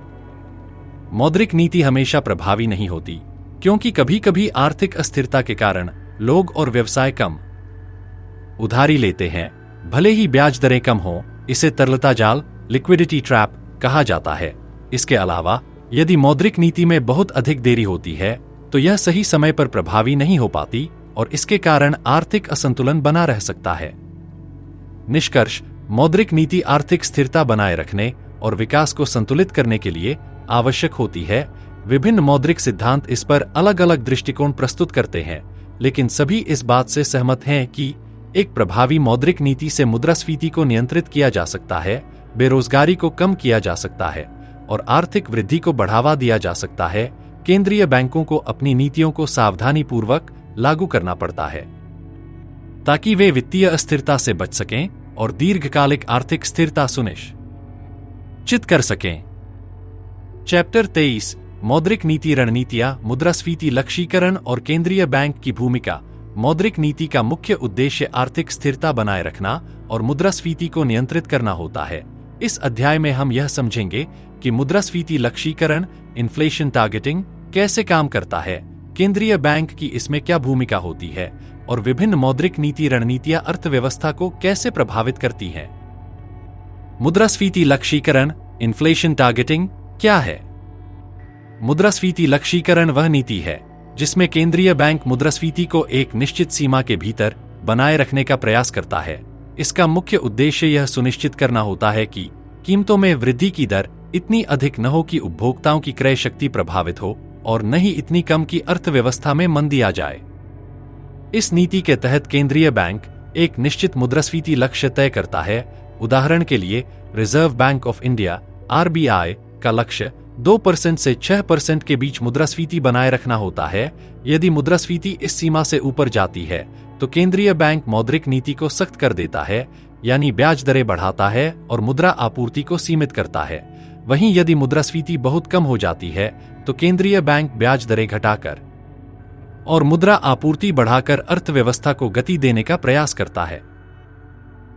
मौद्रिक नीति हमेशा प्रभावी नहीं होती, क्योंकि कभी कभी आर्थिक अस्थिरता के कारण लोग और व्यवसाय कम उधारी लेते हैं, भले ही ब्याज दरें कम हो। इसे तरलता जाल, लिक्विडिटी ट्रैप कहा जाता है। इसके अलावा यदि मौद्रिक नीति में बहुत अधिक देरी होती है तो यह सही समय पर प्रभावी नहीं हो पाती और इसके कारण आर्थिक असंतुलन बना रह सकता है। निष्कर्ष, मौद्रिक नीति आर्थिक स्थिरता बनाए रखने और विकास को संतुलित करने के लिए आवश्यक होती है। विभिन्न मौद्रिक सिद्धांत इस पर अलग अलग दृष्टिकोण प्रस्तुत करते हैं, लेकिन सभी इस बात से सहमत हैं कि एक प्रभावी मौद्रिक नीति से मुद्रास्फीति को नियंत्रित किया जा सकता है, बेरोजगारी को कम किया जा सकता है और आर्थिक वृद्धि को बढ़ावा दिया जा सकता है। केंद्रीय बैंकों को अपनी नीतियों को सावधानीपूर्वक लागू करना पड़ता है ताकि वे वित्तीय अस्थिरता से बच सकें और दीर्घकालिक आर्थिक स्थिरता सुनिश्चित कर सकें। चैप्टर 23 मौद्रिक नीति रणनीतियां, मुद्रास्फीति लक्ष्यीकरण और केंद्रीय बैंक की भूमिका। मौद्रिक नीति का मुख्य उद्देश्य आर्थिक स्थिरता बनाए रखना और मुद्रास्फीति को नियंत्रित करना होता है। इस अध्याय में हम यह समझेंगे कि मुद्रास्फीति लक्ष्यीकरण, इन्फ्लेशन टारगेटिंग कैसे काम करता है, केंद्रीय बैंक की इसमें क्या भूमिका होती है और विभिन्न मौद्रिक नीति रणनीतियां अर्थव्यवस्था को कैसे प्रभावित करती हैं। मुद्रास्फीति लक्ष्यीकरण, इन्फ्लेशन टारगेटिंग क्या है? मुद्रास्फीति लक्ष्यीकरण वह नीति है जिसमें केंद्रीय बैंक मुद्रास्फीति को एक निश्चित सीमा के भीतर बनाए रखने का प्रयास करता है। इसका मुख्य उद्देश्य यह सुनिश्चित करना होता है कि कीमतों में वृद्धि की दर इतनी अधिक न हो कि उपभोक्ताओं की क्रय शक्ति प्रभावित हो और न ही इतनी कम कि अर्थव्यवस्था में मंदी आ जाए। इस नीति के तहत केंद्रीय बैंक एक निश्चित मुद्रास्फीति लक्ष्य तय करता है। उदाहरण के लिए reserve bank of India (RBI) का लक्ष्य 2% से 6% के बीच मुद्रास्फीति बनाए रखना होता है। यदि मुद्रास्फीति इस सीमा से ऊपर जाती है तो केंद्रीय बैंक मौद्रिक नीति को सख्त कर देता है, यानी ब्याज दरें बढ़ाता है और मुद्रा आपूर्ति को सीमित करता है। वहीं यदि मुद्रास्फीति बहुत कम हो जाती है तो केंद्रीय बैंक ब्याज दरें घटाकर और मुद्रा आपूर्ति बढ़ाकर अर्थव्यवस्था को गति देने का प्रयास करता है।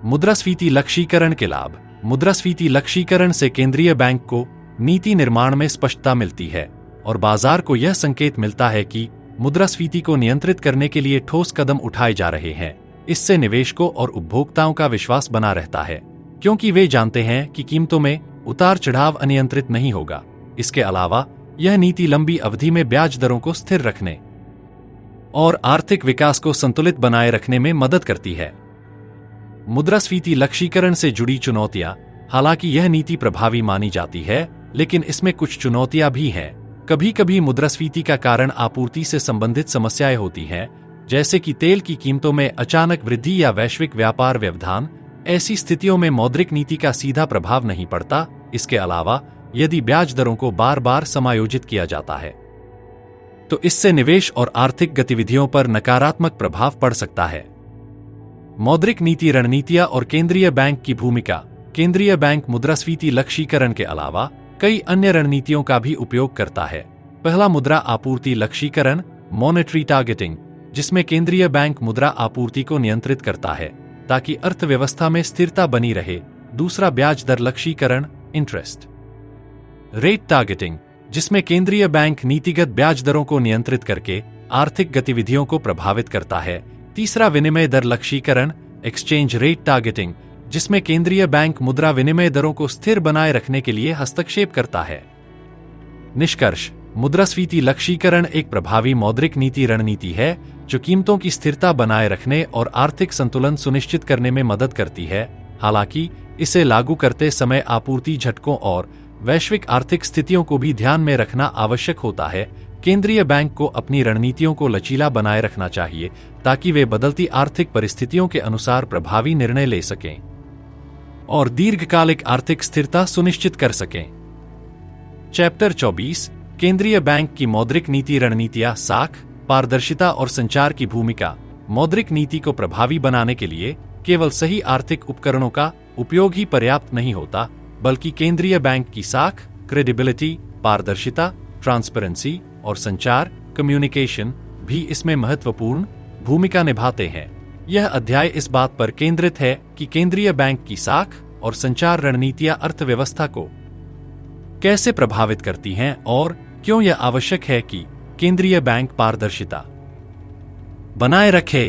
मुद्रास्फीति लक्ष्यीकरण के लाभ। मुद्रास्फीति लक्ष्यीकरण से केंद्रीय बैंक को नीति निर्माण में स्पष्टता मिलती है और बाजार को यह संकेत मिलता है कि मुद्रास्फीति को नियंत्रित करने के लिए ठोस कदम उठाए जा रहे हैं। इससे निवेशकों और उपभोक्ताओं का विश्वास बना रहता है, क्योंकि वे जानते हैं कि कीमतों में उतार चढ़ाव अनियंत्रित नहीं होगा। इसके अलावा यह नीति लंबी अवधि में ब्याज दरों को स्थिर रखने और आर्थिक विकास को संतुलित बनाए रखने में मदद करती है। मुद्रास्फीति लक्ष्यीकरण से जुड़ी चुनौतियां। हालांकि यह नीति प्रभावी मानी जाती है, लेकिन इसमें कुछ चुनौतियां भी हैं। कभी कभी मुद्रास्फीति का कारण आपूर्ति से संबंधित समस्याएं होती हैं, जैसे कि तेल की कीमतों में अचानक वृद्धि या वैश्विक व्यापार व्यवधान। ऐसी स्थितियों में मौद्रिक नीति का सीधा प्रभाव नहीं पड़ता। इसके अलावा यदि ब्याज दरों को बार बार समायोजित किया जाता है तो इससे निवेश और आर्थिक गतिविधियों पर नकारात्मक प्रभाव पड़ सकता है। मौद्रिक नीति रणनीतियां और केंद्रीय बैंक की भूमिका। केंद्रीय बैंक मुद्रास्फीति लक्ष्यीकरण के अलावा कई अन्य रणनीतियों का भी उपयोग करता है। पहला, मुद्रा आपूर्ति लक्ष्यीकरण, मॉनेटरी टारगेटिंग, जिसमें केंद्रीय बैंक मुद्रा आपूर्ति को नियंत्रित करता है ताकि अर्थव्यवस्था में स्थिरता बनी रहे। दूसरा, ब्याज दर लक्ष्यीकरण, इंटरेस्ट रेट टारगेटिंग, जिसमें केंद्रीय बैंक नीतिगत ब्याज दरों को नियंत्रित करके आर्थिक गतिविधियों को प्रभावित करता है। तीसरा, विनिमय दर लक्ष्यीकरण, एक्सचेंज रेट टारगेटिंग, जिसमें केंद्रीय बैंक मुद्रा विनिमय दरों को स्थिर बनाए रखने के लिए हस्तक्षेप करता है। निष्कर्ष, मुद्रास्फीति लक्ष्यीकरण एक प्रभावी मौद्रिक नीति रणनीति है जो कीमतों की स्थिरता बनाए रखने और आर्थिक संतुलन सुनिश्चित करने में मदद करती है। हालांकि इसे लागू करते समय आपूर्ति झटकों और वैश्विक आर्थिक स्थितियों को भी ध्यान में रखना आवश्यक होता है। केंद्रीय बैंक को अपनी रणनीतियों को लचीला बनाए रखना चाहिए ताकि वे बदलती आर्थिक परिस्थितियों के अनुसार प्रभावी निर्णय ले सकें और दीर्घकालिक आर्थिक स्थिरता सुनिश्चित कर सकें। चैप्टर 24 केंद्रीय बैंक की मौद्रिक नीति रणनीतियां। साख, पारदर्शिता और संचार की भूमिका। मौद्रिक नीति को प्रभावी बनाने के लिए केवल सही आर्थिक उपकरणों का उपयोग ही पर्याप्त नहीं होता, बल्कि केंद्रीय बैंक की साख, क्रेडिबिलिटी, पारदर्शिता, ट्रांसपेरेंसी और संचार, कम्युनिकेशन भी इसमें महत्वपूर्ण भूमिका निभाते हैं। यह अध्याय इस बात पर केंद्रित है कि केंद्रीय बैंक की साख और संचार रणनीतियां अर्थव्यवस्था को कैसे प्रभावित करती हैं और क्यों यह आवश्यक है कि केंद्रीय बैंक पारदर्शिता बनाए रखे।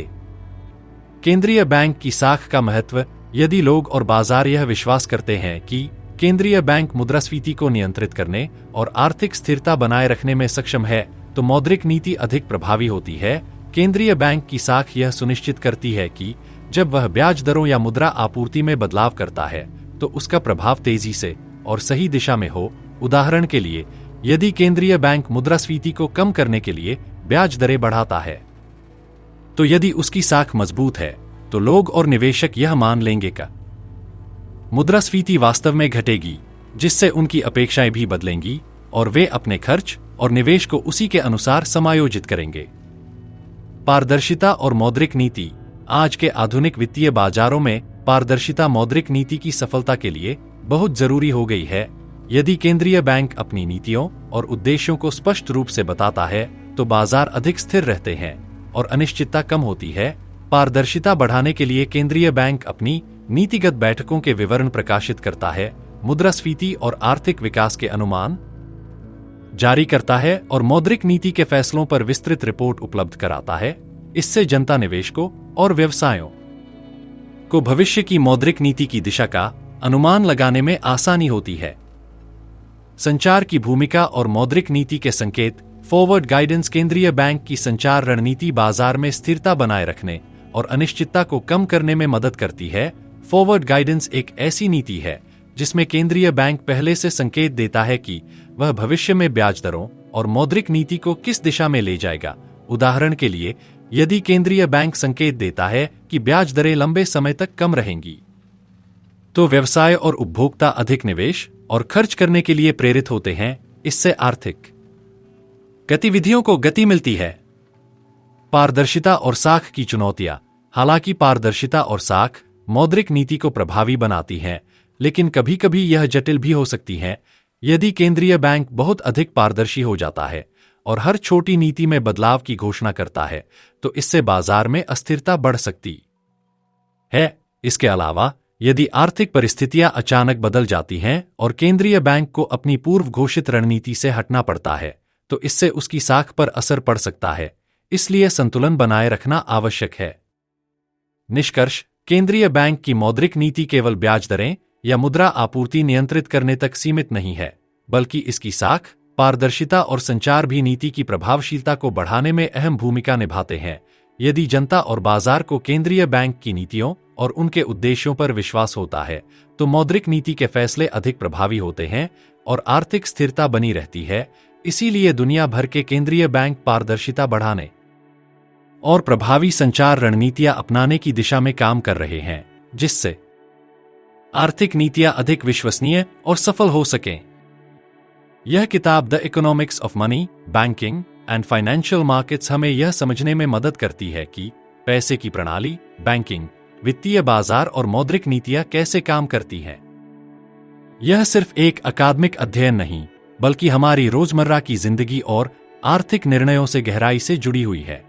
केंद्रीय बैंक की साख का महत्व। यदि लोग और बाजार यह विश्वास करते हैं कि केंद्रीय बैंक मुद्रास्फीति को नियंत्रित करने और आर्थिक स्थिरता बनाए रखने में सक्षम है, तो मौद्रिक नीति अधिक प्रभावी होती है। केंद्रीय बैंक की साख यह सुनिश्चित करती है कि जब वह ब्याज दरों या मुद्रा आपूर्ति में बदलाव करता है तो उसका प्रभाव तेजी से और सही दिशा में हो। उदाहरण के लिए, यदि केंद्रीय बैंक मुद्रास्फीति को कम करने के लिए ब्याज दरें बढ़ाता है, तो यदि उसकी साख मजबूत है तो लोग और निवेशक यह मान लेंगे कि मुद्रास्फीति वास्तव में घटेगी, जिससे उनकी अपेक्षाएं भी बदलेंगी और वे अपने खर्च और निवेश को उसी के अनुसार समायोजित करेंगे। पारदर्शिता और मौद्रिक नीति। आज के आधुनिक वित्तीय बाजारों में पारदर्शिता मौद्रिक नीति की सफलता के लिए बहुत जरूरी हो गई है। यदि केंद्रीय बैंक अपनी नीतियों और उद्देश्यों को स्पष्ट रूप से बताता है तो बाजार अधिक स्थिर रहते हैं और अनिश्चितता कम होती है। पारदर्शिता बढ़ाने के लिए केंद्रीय बैंक अपनी नीतिगत बैठकों के विवरण प्रकाशित करता है, मुद्रास्फीति और आर्थिक विकास के अनुमान जारी करता है और मौद्रिक नीति के फैसलों पर विस्तृत रिपोर्ट उपलब्ध कराता है। इससे जनता, निवेशकों और व्यवसायों को भविष्य की मौद्रिक नीति की दिशा का अनुमान लगाने में आसानी होती है। संचार की भूमिका और मौद्रिक नीति के संकेत। Forward guidance. केंद्रीय बैंक की संचार रणनीति बाजार में स्थिरता बनाए रखने और अनिश्चितता को कम करने में मदद करती है। फॉरवर्ड गाइडेंस एक ऐसी नीति है जिसमें केंद्रीय बैंक पहले से संकेत देता है कि वह भविष्य में ब्याज दरों और मौद्रिक नीति को किस दिशा में ले जाएगा। उदाहरण के लिए, यदि केंद्रीय बैंक संकेत देता है कि ब्याज दरें लंबे समय तक कम रहेंगी, तो व्यवसाय और उपभोक्ता अधिक निवेश और खर्च करने के लिए प्रेरित होते हैं। इससे आर्थिक गतिविधियों को गति मिलती है। पारदर्शिता और साख की चुनौतियां। हालांकि पारदर्शिता और साख मौद्रिक नीति को प्रभावी बनाती हैं, लेकिन कभी कभी यह जटिल भी हो सकती है। यदि केंद्रीय बैंक बहुत अधिक पारदर्शी हो जाता है और हर छोटी नीति में बदलाव की घोषणा करता है, तो इससे बाजार में अस्थिरता बढ़ सकती है। इसके अलावा, यदि आर्थिक परिस्थितियां अचानक बदल जाती हैं और केंद्रीय बैंक को अपनी पूर्व घोषित रणनीति से हटना पड़ता है, तो इससे उसकी साख पर असर पड़ सकता है। इसलिए संतुलन बनाए रखना आवश्यक है। निष्कर्ष। केंद्रीय बैंक की मौद्रिक नीति केवल ब्याज दरें या मुद्रा आपूर्ति नियंत्रित करने तक सीमित नहीं है, बल्कि इसकी साख, पारदर्शिता और संचार भी नीति की प्रभावशीलता को बढ़ाने में अहम भूमिका निभाते हैं। यदि जनता और बाजार को केंद्रीय बैंक की नीतियों और उनके उद्देश्यों पर विश्वास होता है, तो मौद्रिक नीति के फैसले अधिक प्रभावी होते हैं और आर्थिक स्थिरता बनी रहती है। इसीलिए दुनिया भर के केंद्रीय बैंक पारदर्शिता बढ़ाने और प्रभावी संचार रणनीतियां अपनाने की दिशा में काम कर रहे हैं, जिससे आर्थिक नीतियां अधिक विश्वसनीय और सफल हो सकें। यह किताब the economics of money, banking and financial markets हमें यह समझने में मदद करती है कि पैसे की प्रणाली, बैंकिंग, वित्तीय बाजार और मौद्रिक नीतियां कैसे काम करती हैं। यह सिर्फ एक अकादमिक अध्ययन नहीं, बल्कि हमारी रोजमर्रा की जिंदगी और आर्थिक निर्णयों से गहराई से जुड़ी हुई है।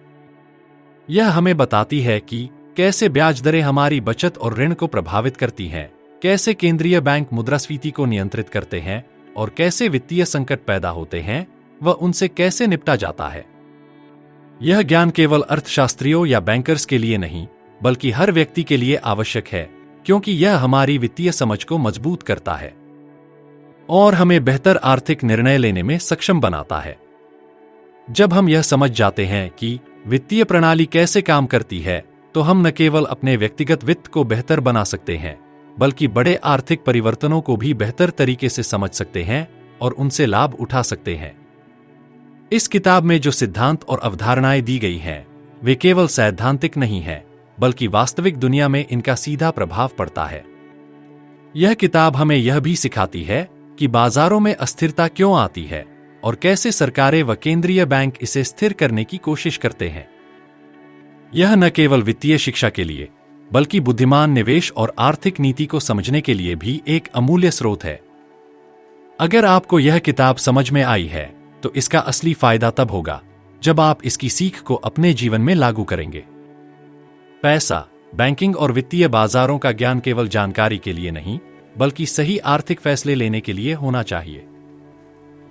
यह हमें बताती है कि कैसे ब्याज दरें हमारी बचत और ऋण को प्रभावित करती हैं, कैसे केंद्रीय बैंक मुद्रास्फीति को नियंत्रित करते हैं और कैसे वित्तीय संकट पैदा होते हैं व उनसे कैसे निपटा जाता है। यह ज्ञान केवल अर्थशास्त्रियों या बैंकर्स के लिए नहीं, बल्कि हर व्यक्ति के लिए आवश्यक है, क्योंकि यह हमारी वित्तीय समझ को मजबूत करता है और हमें बेहतर आर्थिक निर्णय लेने में सक्षम बनाता है। जब हम यह समझ जाते हैं कि वित्तीय प्रणाली कैसे काम करती है, तो हम न केवल अपने व्यक्तिगत वित्त को बेहतर बना सकते हैं, बल्कि बड़े आर्थिक परिवर्तनों को भी बेहतर तरीके से समझ सकते हैं और उनसे लाभ उठा सकते हैं। इस किताब में जो सिद्धांत और अवधारणाएं दी गई हैं, वे केवल सैद्धांतिक नहीं हैं, बल्कि वास्तविक दुनिया में इनका सीधा प्रभाव पड़ता है। यह किताब हमें यह भी सिखाती है कि बाजारों में अस्थिरता क्यों आती है और कैसे सरकारें व केंद्रीय बैंक इसे स्थिर करने की कोशिश करते हैं। यह न केवल वित्तीय शिक्षा के लिए, बल्कि बुद्धिमान निवेश और आर्थिक नीति को समझने के लिए भी एक अमूल्य स्रोत है। अगर आपको यह किताब समझ में आई है, तो इसका असली फायदा तब होगा जब आप इसकी सीख को अपने जीवन में लागू करेंगे। पैसा, बैंकिंग और वित्तीय बाजारों का ज्ञान केवल जानकारी के लिए नहीं, बल्कि सही आर्थिक फैसले लेने के लिए होना चाहिए।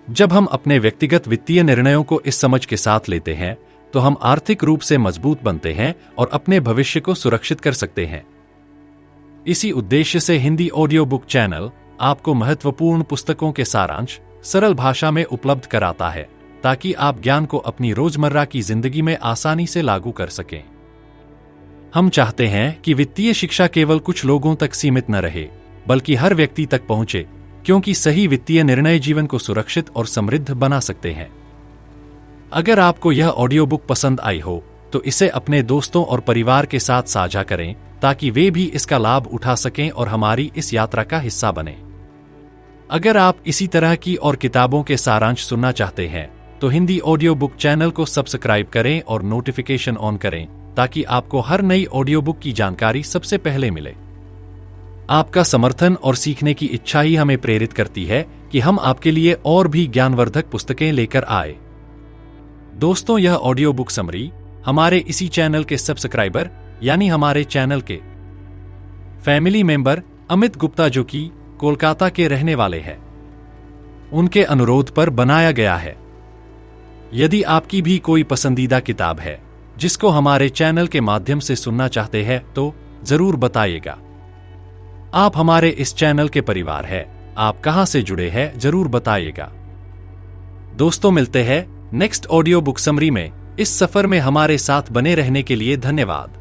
जब हम अपने व्यक्तिगत वित्तीय निर्णयों को इस समझ के साथ लेते हैं, तो हम आर्थिक रूप से मजबूत बनते हैं और अपने भविष्य को सुरक्षित कर सकते हैं। इसी उद्देश्य से हिंदी ऑडियो बुक चैनल आपको महत्वपूर्ण पुस्तकों के सारांश सरल भाषा में उपलब्ध कराता है, ताकि आप ज्ञान को अपनी रोजमर्रा की जिंदगी में आसानी से लागू कर सकें। हम चाहते हैं कि वित्तीय शिक्षा केवल कुछ लोगों तक सीमित न रहे, बल्कि हर व्यक्ति तक पहुंचे, क्योंकि सही वित्तीय निर्णय जीवन को सुरक्षित और समृद्ध बना सकते हैं। अगर आपको यह ऑडियो बुक पसंद आई हो, तो इसे अपने दोस्तों और परिवार के साथ साझा करें, ताकि वे भी इसका लाभ उठा सकें और हमारी इस यात्रा का हिस्सा बने। अगर आप इसी तरह की और किताबों के सारांश सुनना चाहते हैं, तो हिंदी ऑडियो बुक चैनल को सब्सक्राइब करें और नोटिफिकेशन ऑन करें, ताकि आपको हर नई ऑडियो बुक की जानकारी सबसे पहले मिले। आपका समर्थन और सीखने की इच्छा ही हमें प्रेरित करती है कि हम आपके लिए और भी ज्ञानवर्धक पुस्तकें लेकर आए। दोस्तों, यह ऑडियो बुक समरी हमारे इसी चैनल के सब्सक्राइबर यानी हमारे चैनल के फैमिली मेंबर अमित गुप्ता, जो कि कोलकाता के रहने वाले हैं, उनके अनुरोध पर बनाया गया है। यदि आपकी भी कोई पसंदीदा किताब है जिसको हमारे चैनल के माध्यम से सुनना चाहते हैं, तो जरूर बताइएगा। आप हमारे इस चैनल के परिवार हैं, आप कहां से जुड़े हैं जरूर बताइएगा। दोस्तों, मिलते हैं नेक्स्ट ऑडियो बुक समरी में। इस सफर में हमारे साथ बने रहने के लिए धन्यवाद।